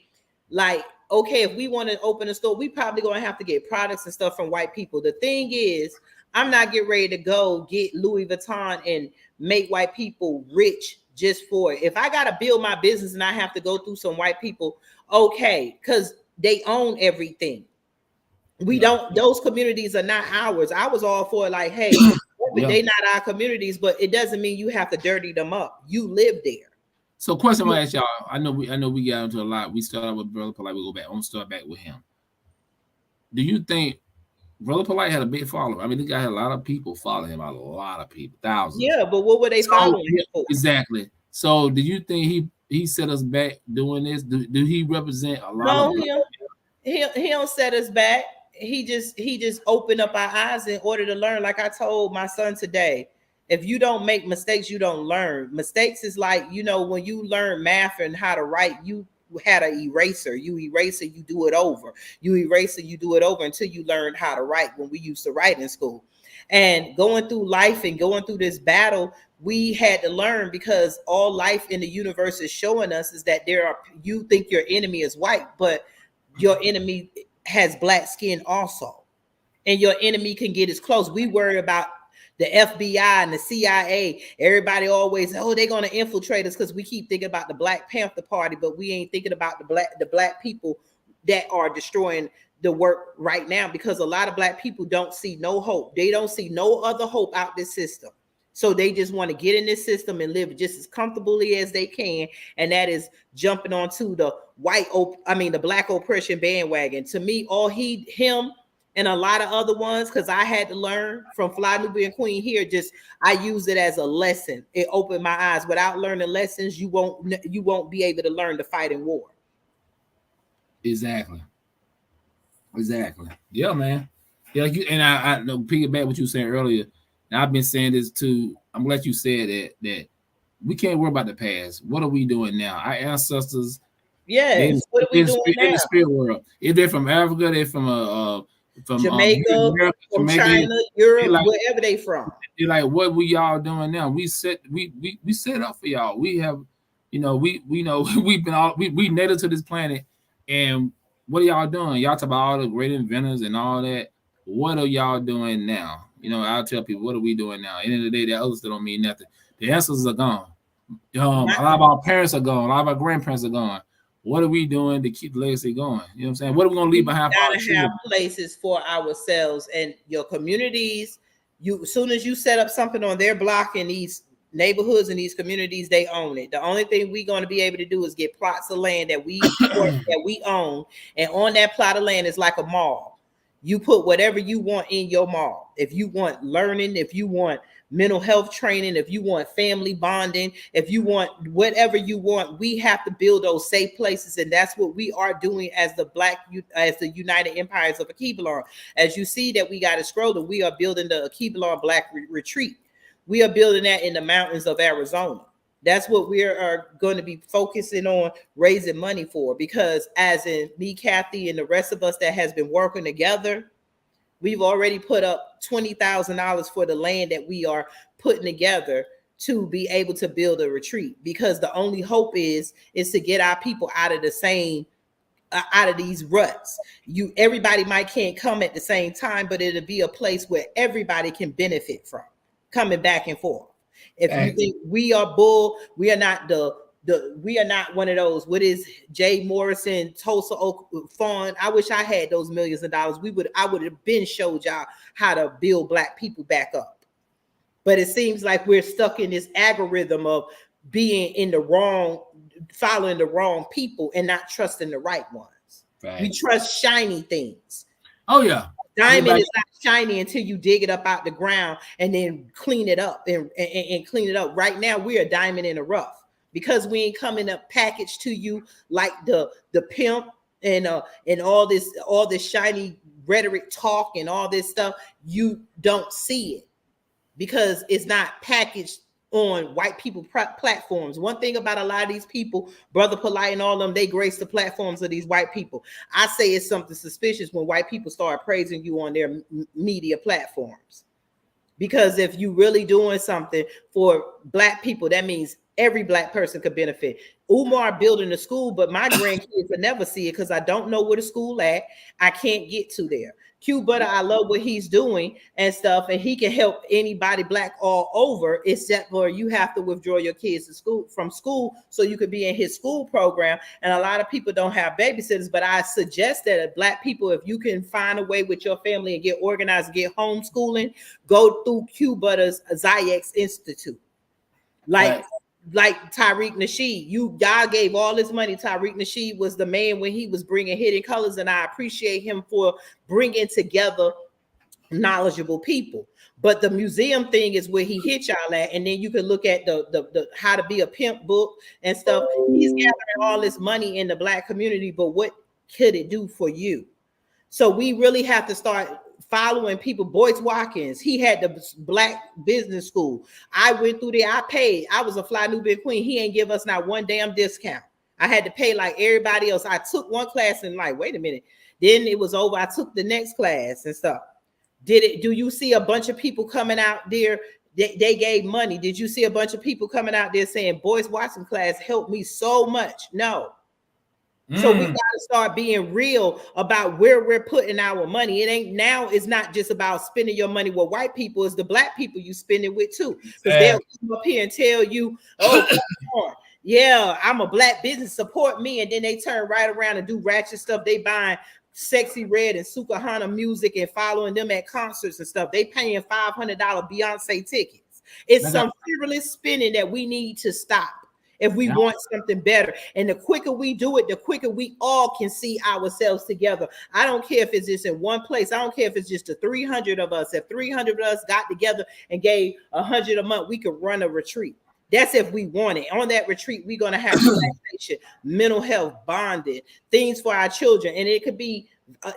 Like, okay, if we want to open a store, we probably gonna have to get products and stuff from white people. The thing is, I'm not getting ready to go get Louis Vuitton and make white people rich just for it. If I gotta build my business and I have to go through some white people, okay, because they own everything. We don't, those communities are not ours. I was all for like, hey, they not our communities, but it doesn't mean you have to dirty them up. You live there. So question I ask y'all, I know we got into a lot. We started with Brother Polight, we go back. I'm gonna start back with him. Do you think Brother Polight had a big following. I mean, this guy had a lot of people following him. A lot of people, thousands. Yeah, but what were they So, following him yeah, for? exactly. So, do you think he set us back doing this? Do he represent a lot No, of? he don't set us back. He just opened up our eyes in order to learn. Like I told my son today, if you don't make mistakes, you don't learn. Mistakes is like, you know, when you learn math and how to write, you had an eraser. You erase it, you do it over. You erase it, you do it over until you learn how to write when we used to write in school. And going through life and going through this battle, we had to learn, because all life in the universe is showing us is that you think your enemy is white, but your enemy has black skin also, and your enemy can get as close. We worry about the FBI and the CIA. Everybody always, they're going to infiltrate us, because we keep thinking about the Black Panther Party, but we ain't thinking about the black people that are destroying the work right now, because a lot of black people don't see no hope. They don't see no other hope out this system. So they just want to get in this system and live just as comfortably as they can. And that is jumping onto the the black oppression bandwagon. To me, him and a lot of other ones, because I had to learn from Fly Nubian Queen here, I use it as a lesson. It opened my eyes. Without learning lessons, you won't be able to learn to fight in war. Exactly. Yeah, man. Yeah, and I know, piggyback what you were saying earlier. And I've been saying this too. I'm glad you said that we can't worry about the past. What are we doing now? Our ancestors, yes. What are we doing now? In the spirit world? If they're from Africa, they're from Jamaica, from China, Europe, wherever they from. You're like, what we y'all doing now? We set up for y'all. We have, we know we've been we native to this planet, and what are y'all doing? Y'all talk about all the great inventors and all that. What are y'all doing now? I'll tell people, what are we doing now? At the end of the day, the others don't mean nothing. The ancestors are gone. A lot of our parents are gone. A lot of our grandparents are gone. What are we doing to keep the legacy going? You know what I'm saying? What are we going to leave behind? We gotta have places for ourselves and your communities. As soon as you set up something on their block in these neighborhoods and these communities, they own it. The only thing we're going to be able to do is get plots of land that we own, and on that plot of land is like a mall. You put whatever you want in your mall. If you want learning, if you want mental health training, if you want family bonding, if you want whatever you want, we have to build those safe places. And that's what we are doing as the United Empires of Akibalon. As you see that we got a scroll, we are building the Akibalon Black Retreat. We are building that in the mountains of Arizona. That's what we are going to be focusing on raising money for, because as in me, Kathy, and the rest of us that has been working together, we've already put up $20,000 for the land that we are putting together to be able to build a retreat, because the only hope is to get our people out of these ruts. Everybody can't come at the same time, but it'll be a place where everybody can benefit from coming back and forth. If you think we are bull, we are not we are not one of those. What is Jay Morrison, Tulsa Fund? I wish I had those millions of dollars. I would have been showed y'all how to build black people back up. But it seems like we're stuck in this algorithm of being following the wrong people and not trusting the right ones. Right. We trust shiny things. Oh yeah. Diamond is not shiny until you dig it up out the ground and then clean it up and clean it up. Right now, we are diamond in the rough, because we ain't coming up packaged to you like the pimp and all this shiny rhetoric talk and all this stuff. You don't see it because it's not packaged on white people platforms. One thing about a lot of these people, Brother Polight and all of them, they grace the platforms of these white people. I say it's something suspicious when white people start praising you on their media platforms. Because if you really doing something for black people, that means every black person could benefit. Umar building a school, but my grandkids will never see it because I don't know where the school at. I can't get to there. Q Butter, I love what he's doing and stuff, and he can help anybody black all over, except for you have to withdraw your kids from school so you could be in his school program. And a lot of people don't have babysitters, but I suggest that black people, if you can find a way with your family and get organized and get homeschooling, go through Q Butter's Zayex Institute. Like Tariq Nasheed, y'all gave all this money. Tariq Nasheed was the man when he was bringing Hidden Colors, and I appreciate him for bringing together knowledgeable people. But the museum thing is where he hit y'all at, and then you can look at the how to be a pimp book and stuff. He's gathering all this money in the Black community, but what could it do for you? So we really have to start following people. Boyce Watkins, he had the Black business school. I went through there. I paid. I was a fly new big queen. He ain't give us not one damn discount. I had to pay like everybody else. I took one class and like, wait a minute. Then it was over. I took the next class and stuff. Do you see a bunch of people coming out there? They gave money. Did you see a bunch of people coming out there saying Boyce Watson class helped me so much? No. So we got to start being real about where we're putting our money. It ain't now. It's not just about spending your money with white people. It's the Black people you spend it with too. Because they'll come up here and tell you, oh, yeah, I'm a Black business, support me. And then they turn right around and do ratchet stuff. They buying Sexy Red and Sukahana music and following them at concerts and stuff. They paying $500 Beyonce tickets. It's some frivolous spending that we need to stop if we want something better. And the quicker we do it, the quicker we all can see ourselves together. I don't care if it's just in one place. I don't care if it's just the 300 of us. If 300 of us got together and gave 100 a month, we could run a retreat. That's if we want it. On that retreat, we're going to have relaxation, mental health, bonding, things for our children. And it could be,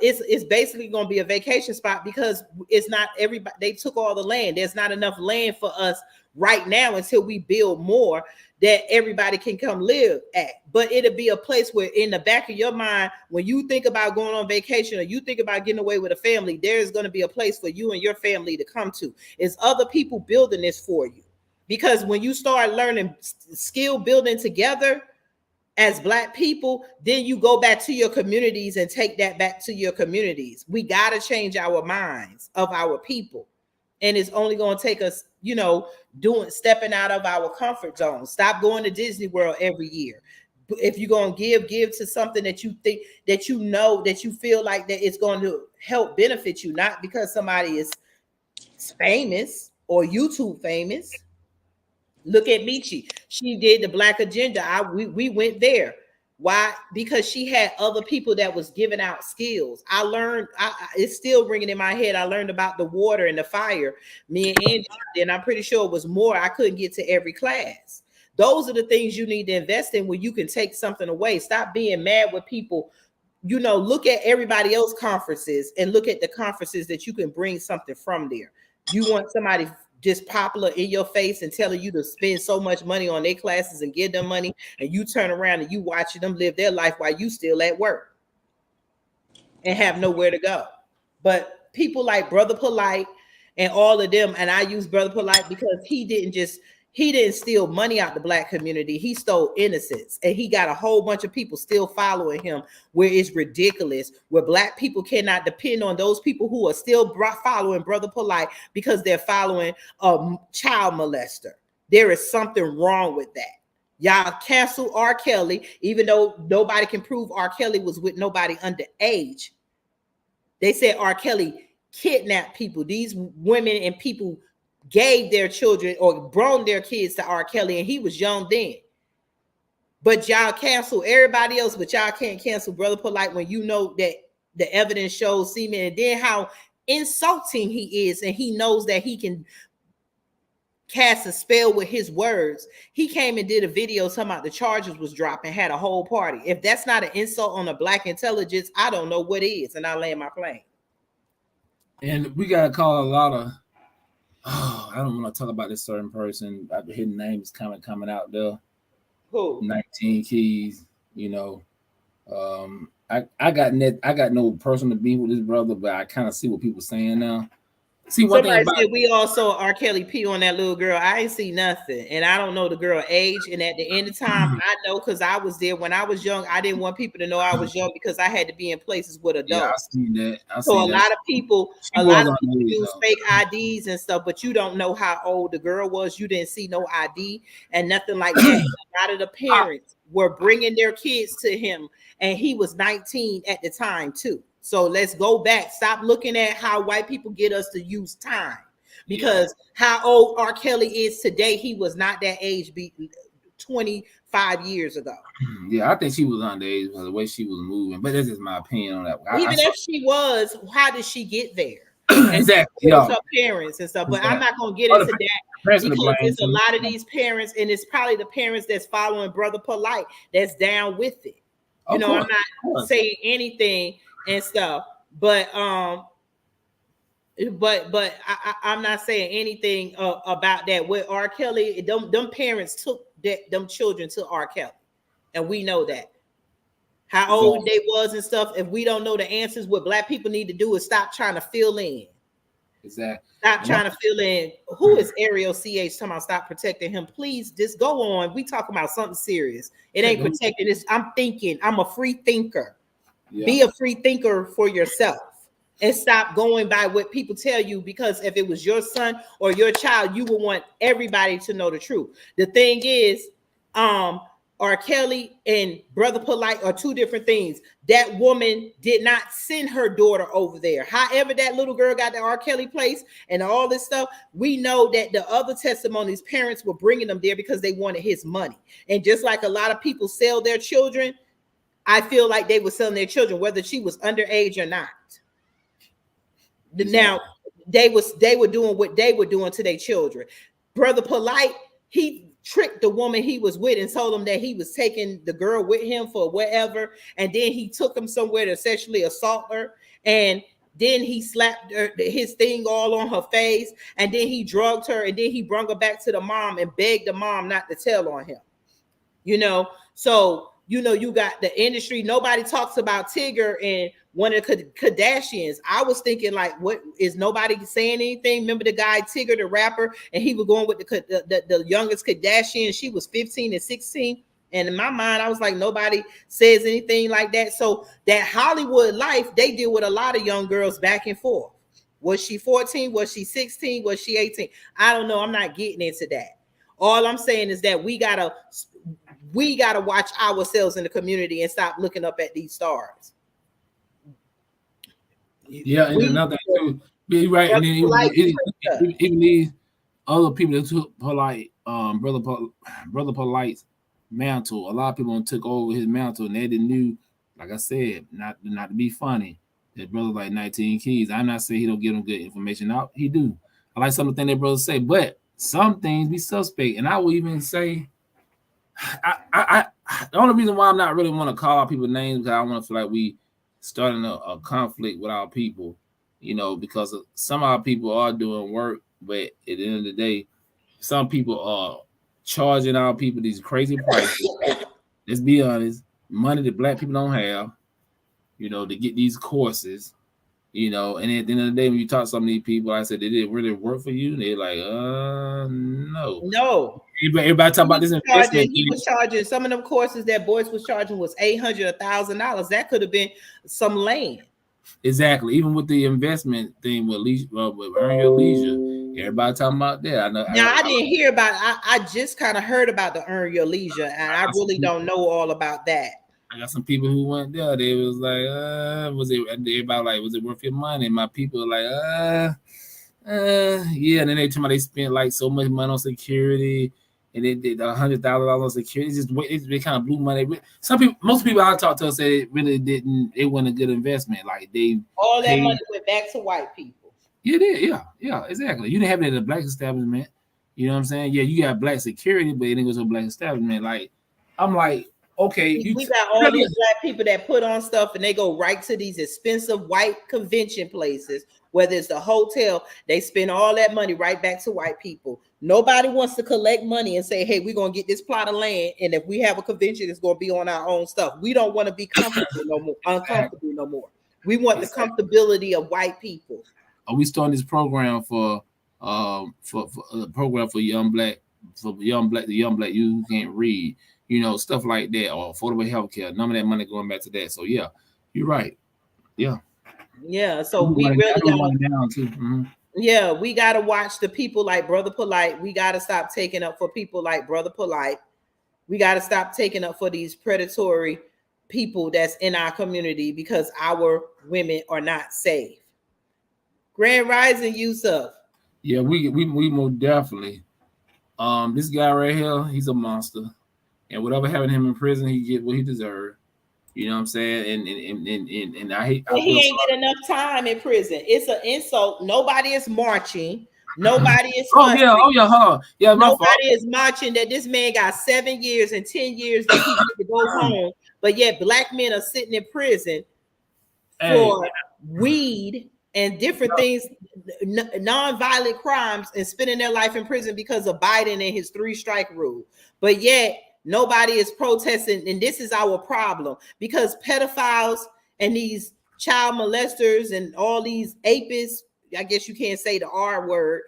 it's basically going to be a vacation spot because it's not everybody. They took all the land. There's not enough land for us right now until we build more that everybody can come live at. But it'll be a place where in the back of your mind, when you think about going on vacation or you think about getting away with a family, there's going to be a place for you and your family to come to. It's other people building this for you. Because when you start learning skill building together as Black people, then you go back to your communities and take that back to your communities. We got to change our minds of our people. And it's only going to take us, stepping out of our comfort zone. Stop going to Disney World every year. If you're going to give to something that you think, that you feel like that it's going to help benefit you, not because somebody is famous or YouTube famous. Look at Michi. She did the Black Agenda. We went there. Why? Because she had other people that was giving out skills. I learned, it's still ringing in my head. I learned about the water and the fire. Me and Angie, and I'm pretty sure it was more. I couldn't get to every class. Those are the things you need to invest in where you can take something away. Stop being mad with people. Look at everybody else's conferences and look at the conferences that you can bring something from there. You want somebody just popular in your face and telling you to spend so much money on their classes and give them money, and you turn around and you watching them live their life while you still at work and have nowhere to go. But people like Brother Polight and all of them, and I use Brother Polight because he didn't steal money out the Black community. He stole innocence, and he got a whole bunch of people still following him where it's ridiculous, where Black people cannot depend on those people who are still following Brother Polight because they're following a child molester. There is something wrong with that. Y'all cancel R. Kelly, even though nobody can prove R. Kelly was with nobody underage. They said R. Kelly kidnapped people. These women and people gave their children or brought their kids to R. Kelly, and he was young then. But y'all cancel everybody else, but y'all can't cancel Brother Polight when you know that the evidence shows semen, and then how insulting he is, and he knows that he can cast a spell with his words. He came and did a video talking about the charges was dropping, had a whole party. If that's not an insult on a Black intelligence, I don't know what is, and I land my plane. And we got to call a lot of, I don't want to talk about this certain person. The hidden name is coming out there. Who? 19 Keys. I got no personal beef with this brother, but I kind of see what people saying now. See, one somebody thing about said we all saw R. Kelly pee on that little girl. I ain't see nothing, and I don't know the girl age. And at the end of time, I know because I was there when I was young. I didn't want people to know I was young because I had to be in places with adults. Yeah, I seen that. So a lot of people use fake IDs and stuff, but you don't know how old the girl was. You didn't see no ID and nothing like that. A lot of the parents were bringing their kids to him, and he was 19 at the time too. So let's go back. Stop looking at how white people get us to use time, because how old R. Kelly is today, he was not that age 25 years ago. Yeah, I think she was underage by the way she was moving, but that's just my opinion on that. Even if she was, how did she get there? Exactly. towards Yeah. her parents and stuff. But I'm Exactly. not gonna get Other into that parents are to because blame it's a too. lot of these parents, and it's probably the parents that's following Brother Polight that's down with it. You Of know, course, I'm not of course. saying anything and stuff, but I'm not saying anything about that. With R. Kelly, them parents took them children to R. Kelly, and we know that. How old they was and stuff. If we don't know the answers, what Black people need to do is stop trying to fill in. Exactly. Stop trying to fill in. Who is Ariel CH talking about? Stop protecting him. Please just go on. We talking about something serious. It ain't protecting this. I'm thinking. I'm a free thinker. Yeah. Be a free thinker for yourself and stop going by what people tell you, because if it was your son or your child, you would want everybody to know the truth. The thing is, R. Kelly and Brother Polight are two different things. That woman did not send her daughter over there. However, that little girl got the R. Kelly place and all this stuff, we know that the other testimonies, parents were bringing them there because they wanted his money. And just like a lot of people sell their children, I feel like they were selling their children, whether she was underage or not. Exactly. Now, they were doing what they were doing to their children. Brother Polight, he tricked the woman he was with and told him that he was taking the girl with him for whatever, and then he took him somewhere to sexually assault her, and then he slapped her, his thing all on her face, and then he drugged her, and then he brought her back to the mom and begged the mom not to tell on him. You know, so you got the industry. Nobody talks about Tigger and one of the Kardashians. I was thinking, like, what is nobody saying anything? Remember the guy Tigger, the rapper, and he was going with the youngest Kardashian. She was 15 and 16. And in my mind, I was like, nobody says anything like that. So that Hollywood life, they deal with a lot of young girls back and forth. Was she 14? Was she 16? Was she 18? I don't know. I'm not getting into that. All I'm saying is that we gotta watch ourselves in the community and stop looking up at these stars. Yeah, and another thing too, be right, and then even these other people that took Polight, Brother Polight's mantle. A lot of people took over his mantle, and they didn't knew, like I said, not to be funny. That brother like 19 keys. I'm not saying he don't give them good information out. He do. I like some of the things that brothers say, but some things be suspect, and I will even say, I the only reason why I'm not really want to call out people's names because I want to feel like we starting a conflict with our people, because some of our people are doing work, but at the end of the day, some people are charging our people these crazy prices. Let's be honest, money that Black people don't have, to get these courses, and at the end of the day, when you talk to some of these people, I said, did it really work for you? And they're like, no. Everybody talk about this investment. He was charging some of them courses that Boyce was charging was $800, $1,000. That could have been some land. Exactly. Even with the investment thing with Earn Your Leisure, everybody talking about that. I know. Now I didn't hear about. I just kind of heard about the Earn Your Leisure, and I really don't know all about that. I got some people who went there. They was like, was it? Everybody like, was it worth your money? And my people were like, yeah. And then they told me they spent like so much money on security. And they did $100,000 on security. It kind of blew money. Most people I talked to said it really didn't. It wasn't a good investment. Like all that money went back to white people. Yeah, yeah, exactly. You didn't have it at a Black establishment. You know what I'm saying? Yeah, you got Black security, but it didn't go to a Black establishment. Like, I'm like, okay, we got all these Black people that put on stuff and they go right to these expensive white convention places, whether it's the hotel, they spend all that money right back to white people. Nobody wants to collect money and say, hey, we're going to get this plot of land, and if we have a convention, it's going to be on our own stuff. We don't want to be uncomfortable no more. We want the comfortability of white people. Are we starting this program for a program for the young black youth who can't read, stuff like that, or affordable healthcare? None of that money going back to that. So yeah, you're right. Yeah. Yeah. So we really down too. Mm-hmm. Yeah, we got to watch the people like Brother Polight. We got to stop taking up for people like Brother Polight. We got to stop taking up for these predatory people that's in our community because our women are not safe. Grand Rising, Yusuf. Yeah, we most definitely. This guy right here, he's a monster, and whatever happened to him in prison, he get what he deserved. You know what I'm saying? And I hate. And he ain't get enough time in prison. It's an insult. Nobody is marching. Nobody is fussing. Oh yeah, huh? Yeah, my fault. Nobody is marching that this man got 7 years and 10 years that he get to go home. But yet black men are sitting in prison for weed and different things, non-violent crimes, and spending their life in prison because of Biden and his 3-strike rule. But yet nobody is protesting, and this is our problem, because pedophiles and these child molesters and all these apists, I guess you can't say the R word,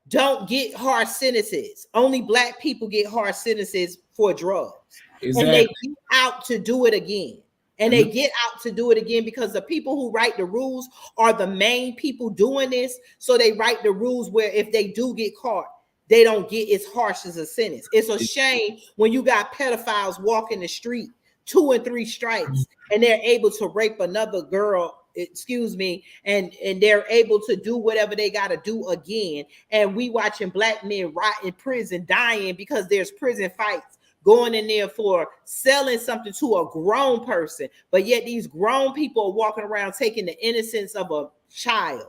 don't get harsh sentences. Only black people get harsh sentences for drugs. Exactly. And they get out to do it again. And they get out to do it again because the people who write the rules are the main people doing this. So they write the rules where if they do get caught, they don't get as harsh as a sentence. It's a shame when you got pedophiles walking the street, 2 and 3 strikes, and they're able to rape another girl, and they're able to do whatever they got to do again. And we watching black men rot in prison, dying because there's prison fights going in there for selling something to a grown person. But yet these grown people are walking around taking the innocence of a child,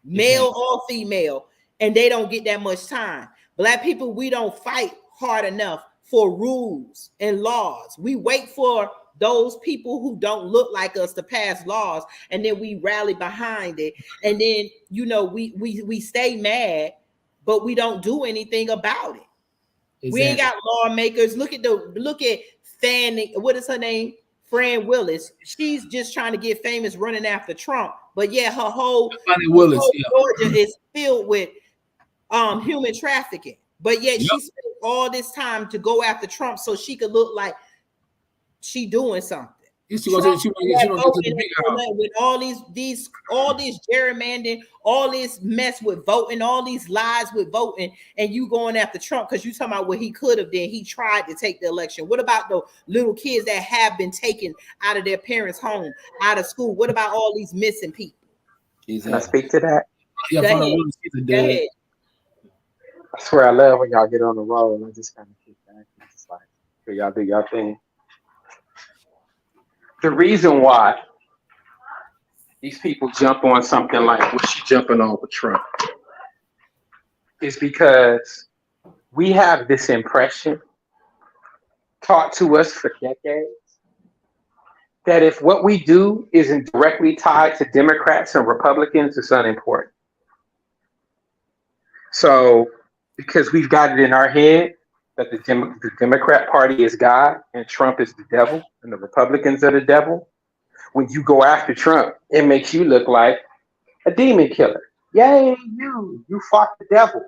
male or female, and they don't get that much time. Black people, we don't fight hard enough for rules and laws. We wait for those people who don't look like us to pass laws, and then we rally behind it. And then, we stay mad, but we don't do anything about it. Exactly. We ain't got lawmakers. Look at Fanning. What is her name? Fran Willis. She's just trying to get famous running after Trump. But yeah, her whole Georgia is filled with human trafficking. But yet she spent all this time to go after Trump so she could look like she doing something. With all these gerrymandering, all this mess with voting, all these lies with voting, and you going after Trump because you talking about what he could have done. He tried to take the election. What about the little kids that have been taken out of their parents' home, out of school? What about all these missing people? Can I speak to that? Yeah, Go ahead. I swear I love when y'all get on the road and I just kind of kick back. It's like, y'all do y'all thing. The reason why these people jump on something like what she jumping on with Trump is because we have this impression taught to us for decades that if what we do isn't directly tied to Democrats and Republicans, it's unimportant. So because we've got it in our head that the Democrat Party is God and Trump is the devil and the Republicans are the devil, when you go after Trump, it makes you look like a demon killer. Yay, you fought the devil.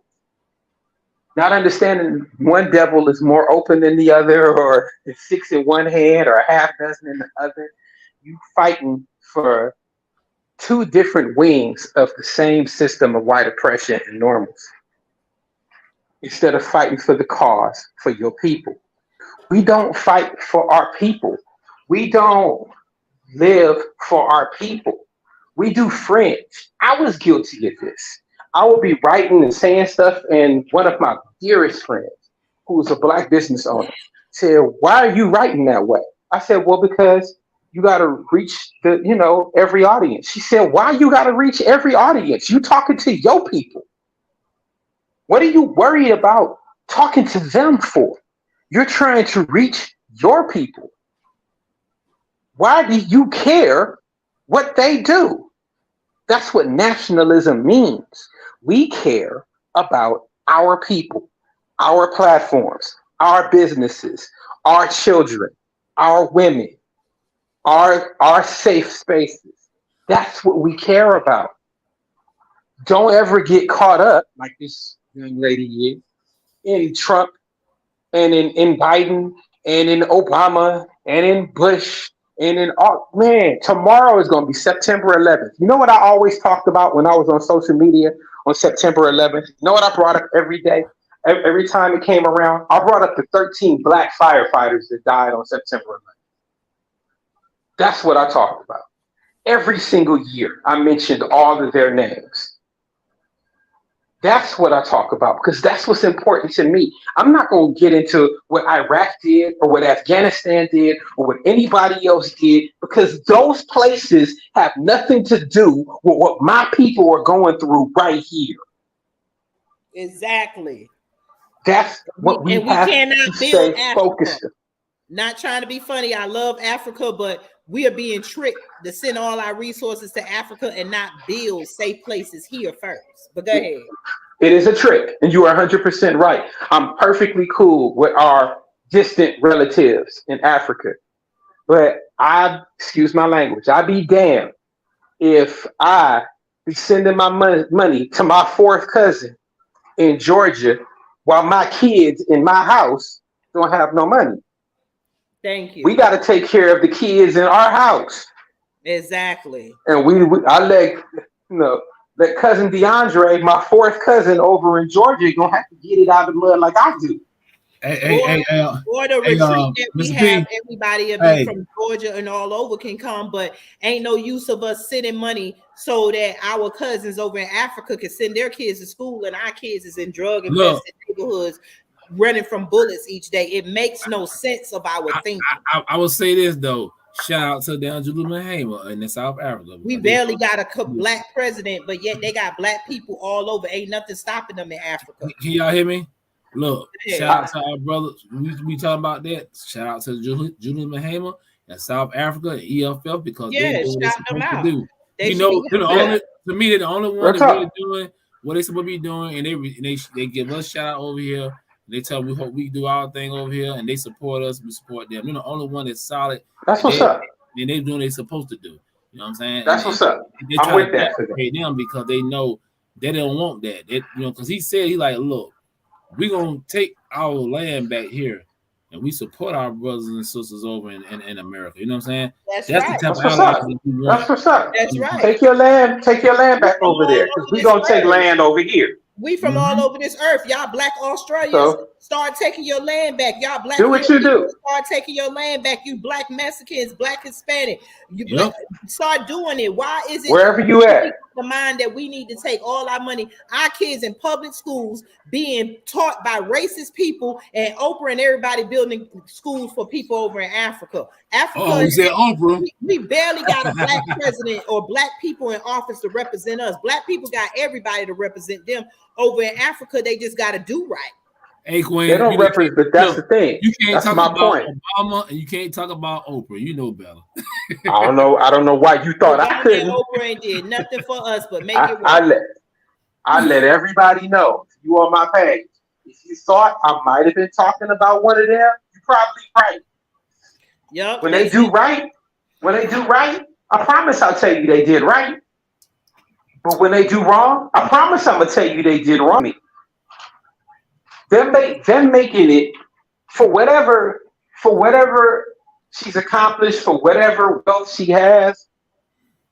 Not understanding one devil is more open than the other, or it's 6 in one hand or a half dozen in the other. You fighting for 2 different wings of the same system of white oppression and normals, instead of fighting for the cause, for your people. We don't fight for our people. We don't live for our people. We do fringe. I was guilty of this. I would be writing and saying stuff, and one of my dearest friends, who was a black business owner, said, "Why are you writing that way?" I said, "Well, because you got to reach every audience." She said, "Why you got to reach every audience? You talking to your people. What are you worried about talking to them for? You're trying to reach your people. Why do you care what they do?" That's what nationalism means. We care about our people, our platforms, our businesses, our children, our women, our safe spaces. That's what we care about. Don't ever get caught up like this young lady is in Trump and in Biden and in Obama and in Bush and in tomorrow is going to be September 11th. You know what I always talked about when I was on social media on September 11th? You know what I brought up every day? Every time it came around, I brought up the 13 black firefighters that died on September 11th. That's what I talked about. Every single year, I mentioned all of their names. That's what I talk about because that's what's important to me. I'm not going to get into what Iraq did or what Afghanistan did or what anybody else did because those places have nothing to do with what my people are going through right here. Exactly. That's what we have cannot to build stay Africa. focused on. Not trying to be funny. I love Africa, but we are being tricked to send all our resources to Africa and not build safe places here first. But go ahead. It is a trick, and you are 100% right. I'm perfectly cool with our distant relatives in Africa, but excuse my language, I'd be damned if I be sending my money to my fourth cousin in Georgia while my kids in my house don't have no money. Thank you. We got to take care of the kids in our house. Exactly. And I let cousin DeAndre, my fourth cousin over in Georgia, gonna have to get it out of the mud like I do. Or the retreat that we Mr. have, P, everybody from Georgia and all over can come, but ain't no use of us sending money so that our cousins over in Africa can send their kids to school and our kids is in drug infested neighborhoods running from bullets each day. It makes no sense of our thinking. I will say this though. Shout out to Julius Mahema in South Africa. We barely got a black president, but yet they got black people all over. Ain't nothing stopping them in Africa. Can y'all hear me? Look, shout out to our brothers. We talking about that. Shout out to Julius Mahema in South Africa and EFF because they do what they're supposed to do. To me, they're the only one that really doing what they supposed to be doing, and they give us shout out over here. They tell we hope we do our thing over here, and they support us. We support them. They're the only one that's solid. That's what's up. And they're doing what they're supposed to do. You know what I'm saying? That's what's up. They try to pay them because they know they don't want that. Because he said look, we're gonna take our land back here, and we support our brothers and sisters over in America. You know what I'm saying? That's right. That's what's up. That's right. Take your land back over there because we're gonna take land over here. We from all over this earth. Y'all black Australians, start taking your land back. Y'all black do what you do. Start taking your land back. You black Mexicans, black Hispanic. Start doing it. Why is it wherever you at? The mind that we need to take all our money, our kids in public schools being taught by racist people, and Oprah and everybody building schools for people over in Africa. You said Oprah. We barely got a black president or black people in office to represent us. Black people got everybody to represent them. Over in Africa, they just got to do right. Hey, Quinn, they don't represent, but that's the thing. You can't talk about point. Obama and you can't talk about Oprah. You know better. I don't know why you thought I couldn't. Oprah ain't did nothing for us, but make it work. I let everybody know. You on my page. If you thought I might have been talking about one of them, you're probably right. Yep. When they do right, I promise I'll tell you they did right. But when they do wrong, I promise I'm gonna tell you they did wrong. Them making it for whatever she's accomplished, for whatever wealth she has.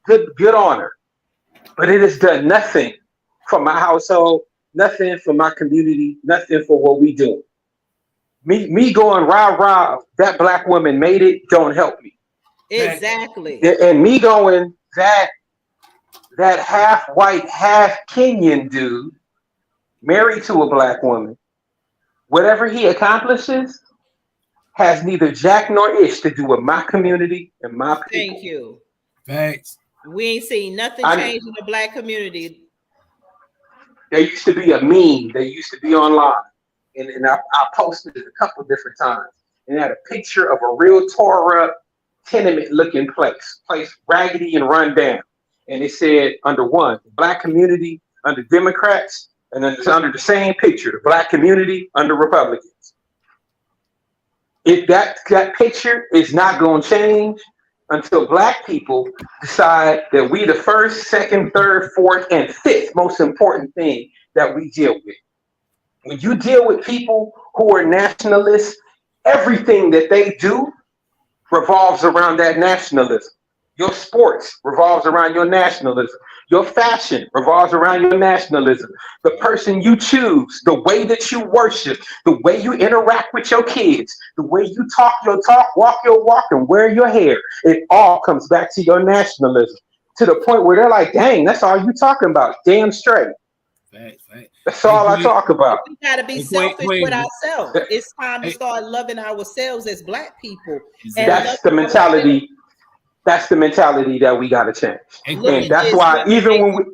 Good on her. But it has done nothing for my household, nothing for my community, nothing for what we do. Me going rah, that black woman made it, don't help me. Exactly. And me going that half white, half Kenyan dude married to a black woman, whatever he accomplishes has neither jack nor ish to do with my community and my people. Thank you. Thanks. We ain't seen nothing change in the black community. There used to be a meme that used to be online, and I posted it a couple different times, and it had a picture of a real tore up tenement-looking place raggedy and run down. And it said under one, the black community under Democrats, and then it's under the same picture, the black community under Republicans. That picture is not going to change until black people decide that we the first, second, third, fourth, and fifth most important thing that we deal with. When you deal with people who are nationalists, everything that they do revolves around that nationalism. Your sports revolves around your nationalism. Your fashion revolves around your nationalism. The person you choose, the way that you worship, the way you interact with your kids, the way you talk your talk, walk your walk, and wear your hair, it all comes back to your nationalism. To the point where they're like, dang, that's all you talking about. Damn straight. Fact. That's Hey, all I Queen, talk about. We gotta be hey, selfish with Queen. ourselves. It's time to Hey, start loving ourselves as Black people and exactly. That's the loving ourselves. mentality. That's the mentality that we got to change. Hey, Look And at Queen. that's this. why Let me even make when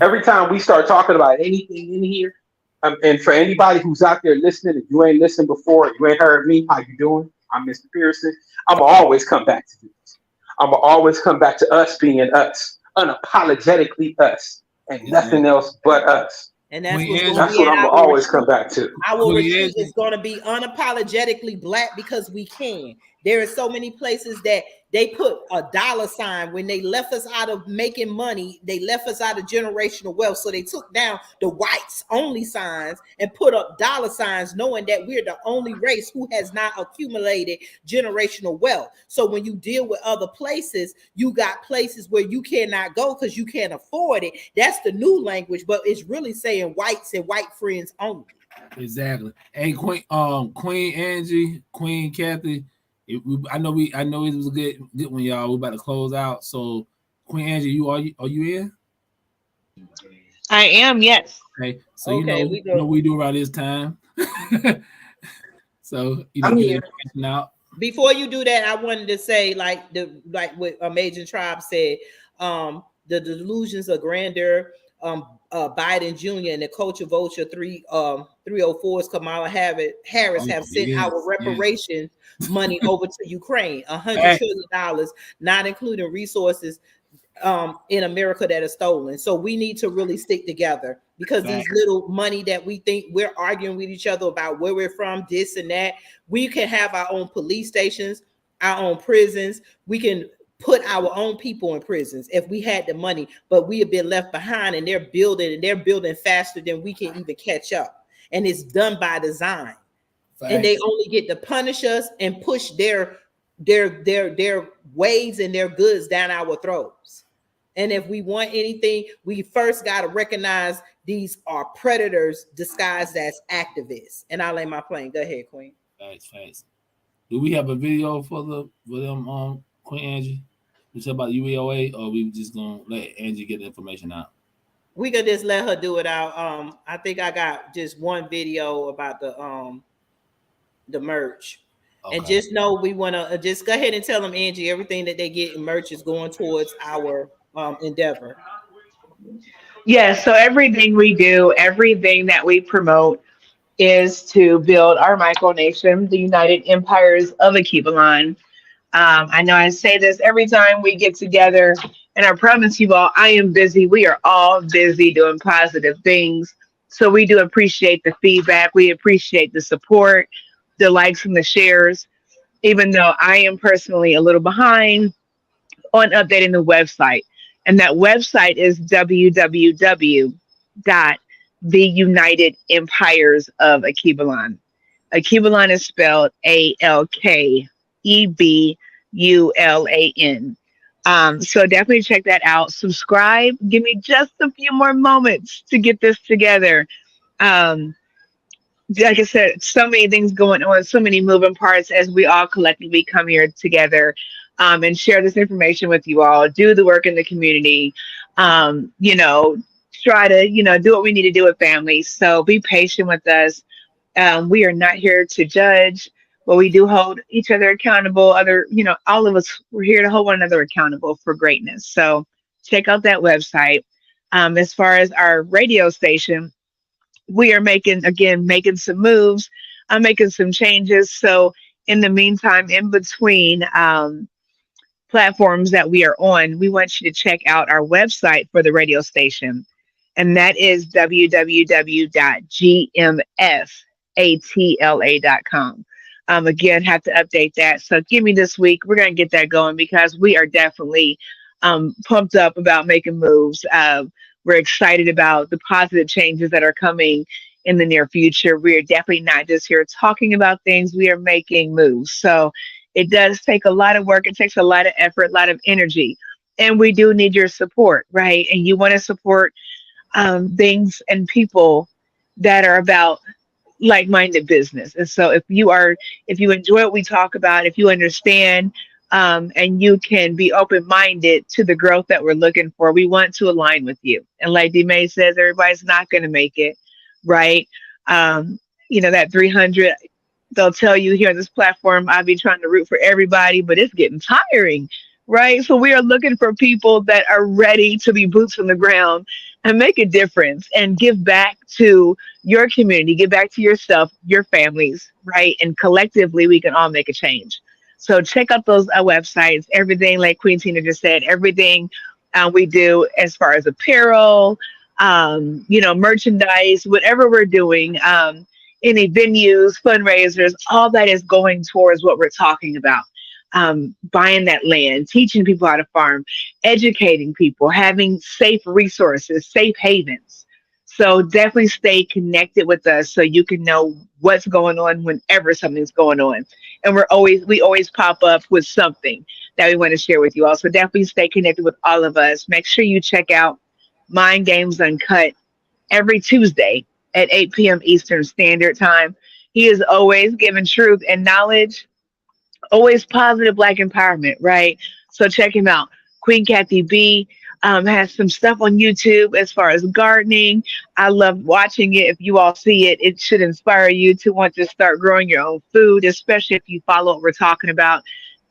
every time we start talking about anything in here, and for anybody who's out there listening, if you ain't listened before, you ain't heard me, how you doing? I'm Mr. Pearson. I'm gonna always come back to this. I'm gonna always come back to us being us, unapologetically us, and Exactly. nothing else but us. and that's Queen what's going to Angie. That's be what at I'm gonna our always come retreat. back to. Our Queen retreat is Angie. going to be unapologetically Black because we can. There are so many places that they put a dollar sign when they left us out of making money. They left us out of generational wealth. So they took down the whites only signs and put up dollar signs, knowing that we're the only race who has not accumulated generational wealth. So when you deal with other places, you got places where you cannot go because you can't afford it. That's the new language, but it's really saying whites and white friends only. Exactly. Hey, Queen Angie, Queen Kathy. I know it was a good one, y'all. We're about to close out. So, Queen Angie, are you in? I am, yes. Okay. So Okay, we you know go. we do around this time. So I'm get here. information out. Before you do that, I wanted to say, like what Amazing Tribe said, the delusions of grandeur, Biden Jr. and the culture vulture 304's Kamala Harris Oh have sent our yes. reparations money over to Ukraine, $100 Hey, trillion, not including resources in America that are stolen. So we need to really stick together because these fact. little money that we think we're arguing with each other about where we're from, this and that, we can have our own police stations, our own prisons. We can put our own people in prisons if we had the money, but we have been left behind and they're building faster than we can even catch up. And it's done by design. And they Facts. only get to punish us and push their ways and their goods down our throats. And if we want anything, we first got to recognize these are predators disguised as activists. And I'll lay my plane. Go ahead, Queen. Facts. Do we have a video for them Queen Angie? We talk about UEOA, or we just gonna let Angie get the information out? We could just let her do it out. I think I got just one video about the merch. Okay. And just know we want to just go ahead and tell them, Angie, everything that they get in merch is going towards our endeavor. Yes, so everything we do, everything that we promote is to build our micronation, the United Empires of Akibalon. I know I say this every time we get together, and I promise you all, I am busy. We are all busy doing positive things. So we do appreciate the feedback. We appreciate the support, the likes and the shares, even though I am personally a little behind on updating the website. And that website is www.theunitedempires.of Akibalon is spelled Alkebulan. So definitely check that out. Subscribe. Give me just a few more moments to get this together. Um, like I said, so many things going on, so many moving parts as we all collectively come here together and share this information with you all, do the work in the community, you know, try to, do what we need to do with families. So be patient with us. We are not here to judge, but we do hold each other accountable. All of us, we're here to hold one another accountable for greatness. So check out that website. As far as our radio station, we are making some moves. I'm making some changes. So in the meantime, in between platforms that we are on, we want you to check out our website for the radio station. And that is www.gmfatla.com. Again, have to update that. So give me this week. We're going to get that going because we are definitely pumped up about making moves. We're excited about the positive changes that are coming in the near future. We are definitely not just here talking about things. We are making moves. So it does take a lot of work. It takes a lot of effort, a lot of energy. And we do need your support, right? And you want to support things and people that are about like-minded business. And so if you enjoy what we talk about, if you understand and you can be open-minded to the growth that we're looking for. We want to align with you. And like D. May says, everybody's not going to make it, right? That 300, they'll tell you here on this platform, I'll be trying to root for everybody, but it's getting tiring, right? So we are looking for people that are ready to be boots on the ground and make a difference and give back to your community, give back to yourself, your families, right? And collectively, we can all make a change. So check out those websites, everything like Queen Tina just said, everything we do as far as apparel, merchandise, whatever we're doing, any venues, fundraisers, all that is going towards what we're talking about. Buying that land, teaching people how to farm, educating people, having safe resources, safe havens. So definitely stay connected with us so you can know what's going on whenever something's going on. And we always pop up with something that we want to share with you all. So definitely stay connected with all of us. Make sure you check out Mind Games Uncut every Tuesday at 8 p.m. Eastern Standard Time. He is always giving truth and knowledge, always positive Black empowerment, right? So check him out. Queen Kathy B has some stuff on YouTube as far as gardening. I love watching it. If you all see it, it should inspire you to want to start growing your own food, especially if you follow what we're talking about.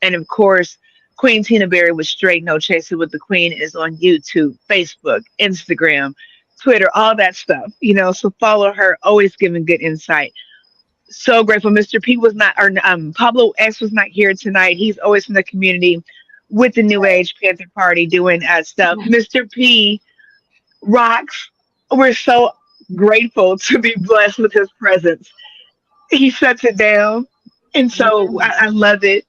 And of course, Queen Tina Berry with Straight No Chaser with the Queen is on YouTube, Facebook, Instagram, Twitter, all that stuff. So follow her, always giving good insight. So grateful. Mr. P was not, or Pablo S was not here tonight. He's always in the community with the New Age Panther Party doing stuff. Mr. P rocks. We're so grateful to be blessed with his presence. He shuts it down. And so I love it.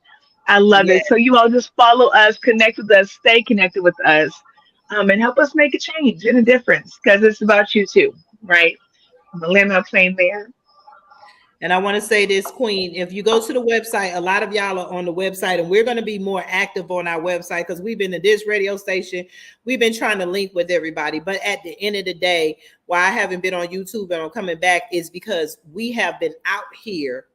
I love it. So you all just follow us, connect with us, stay connected with us, and help us make a change and a difference because it's about you too, right? I'm going to land my plane there. And I want to say this, Queen, if you go to the website, a lot of y'all are on the website, and we're going to be more active on our website because we've been to this radio station. We've been trying to link with everybody. But at the end of the day, why I haven't been on YouTube and I'm coming back is because we have been out here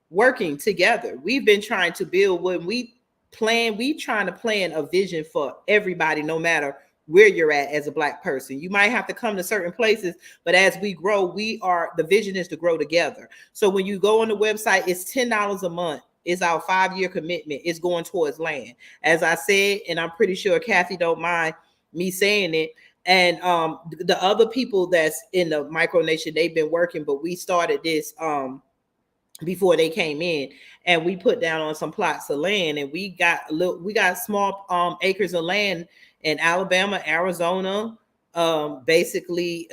working together. We've been trying to build when we trying to plan a vision for everybody, no matter where you're at as a Black person. You might have to come to certain places, but as we grow, the vision is to grow together. So when you go on the website, it's $10 a month. It's our 5-year commitment. It's going towards land. As I said, and I'm pretty sure Kathy don't mind me saying it. And the other people that's in the micronation, they've been working, but we started this before they came in, and we put down on some plots of land, and we got small acres of land in Alabama, Arizona, basically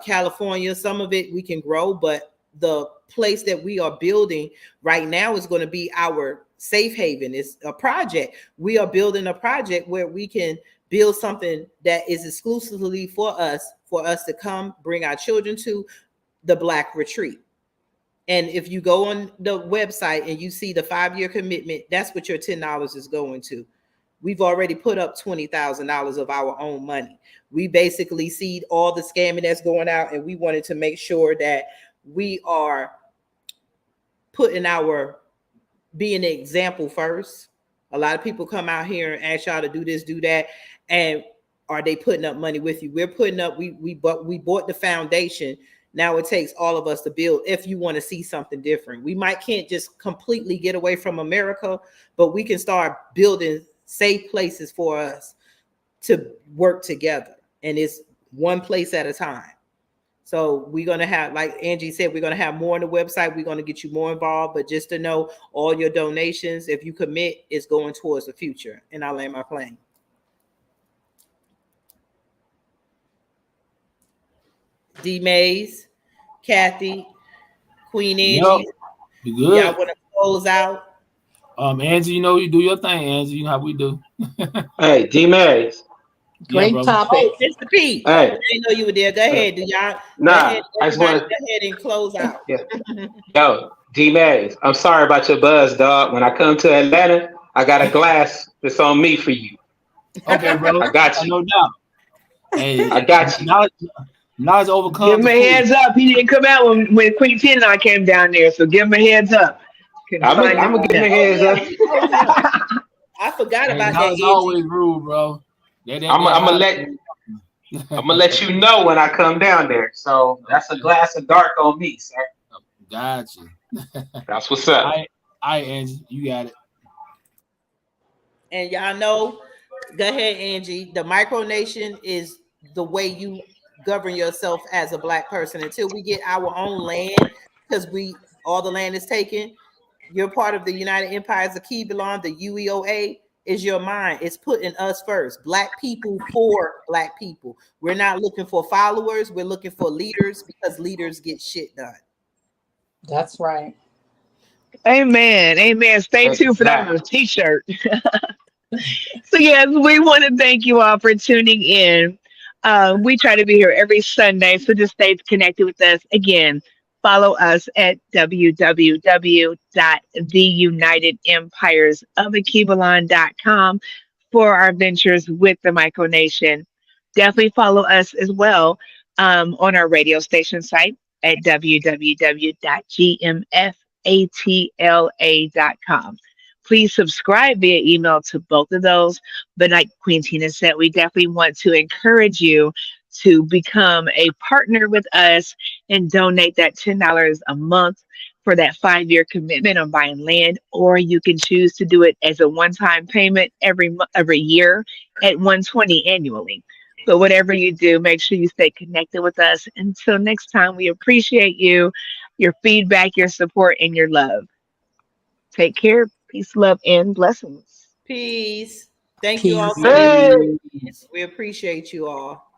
California. Some of it we can grow, but the place that we are building right now is going to be our safe haven. It's a project. We are building a project where we can build something that is exclusively for us to come bring our children to the Black retreat. And if you go on the website and you see the 5-year commitment, that's what your $10 is going to. We've already put up $20,000 of our own money. We basically see all the scamming that's going out, and we wanted to make sure that we are being an example first. A lot of people come out here and ask y'all to do this, do that, and are they putting up money with you? We're putting up. We bought the foundation. Now it takes all of us to build if you want to see something different. We can't just completely get away from America, but we can start building safe places for us to work together. And it's one place at a time. So we're going to have, like Angie said, we're going to have more on the website. We're going to get you more involved. But just to know, all your donations, if you commit, is going towards the future. And I'll land my plane. D. Mays, Kathy, Queen Angie. Yep. You good? Y'all want to close out? Angie, you do your thing, Angie. You know how we do. Hey, D. Mays. Great topic. Oh, Mr. P. Hey. I didn't know you were there. Go ahead. Do y'all? Nah, I just want to go ahead and close out. Yeah. Yo, D. Mays, I'm sorry about your buzz, dog. When I come to Atlanta, I got a glass that's on me for you. Okay, bro. I got you. No doubt. Hey, I got you. Knowledge overcomes. Give him a heads up. He didn't come out when Queen Tina and I came down there, so give him a heads up. Couldn't I'm find gonna it give him a enough. heads up. Oh yeah. I forgot Hey, about y'all that, is Angie. always rude, bro. I'm gonna let you know when I come down there. So that's a glass of dark on me, sir. Gotcha. That's what's up. I Angie, you got it. And y'all know, go ahead, Angie. The micronation is the way you govern yourself as a black person until we get our own land, because all the land is taken. You're part of the United Empires of Kibelon. The UEOA is your mind. It's putting us first. Black people for black people. We're not looking for followers. We're looking for leaders, because leaders get shit done. That's right. Amen. Amen. Stay tuned for that on a Exactly. t-shirt. So yes, we want to thank you all for tuning in. We try to be here every Sunday, so just stay connected with us. Again, follow us at www.theunitedempiresofakibelon.com for our ventures with the Micronation. Definitely follow us as well on our radio station site at www.gmfatla.com. Please subscribe via email to both of those. But like Queen Tina said, we definitely want to encourage you to become a partner with us and donate that $10 a month for that 5-year commitment on buying land, or you can choose to do it as a one-time payment every year at 120 annually. But whatever you do, make sure you stay connected with us. Until next time, we appreciate you, your feedback, your support, and your love. Take care. Peace, love, and blessings. Peace. Thank you all Peace. for listening. Hey. Peace. We appreciate you all.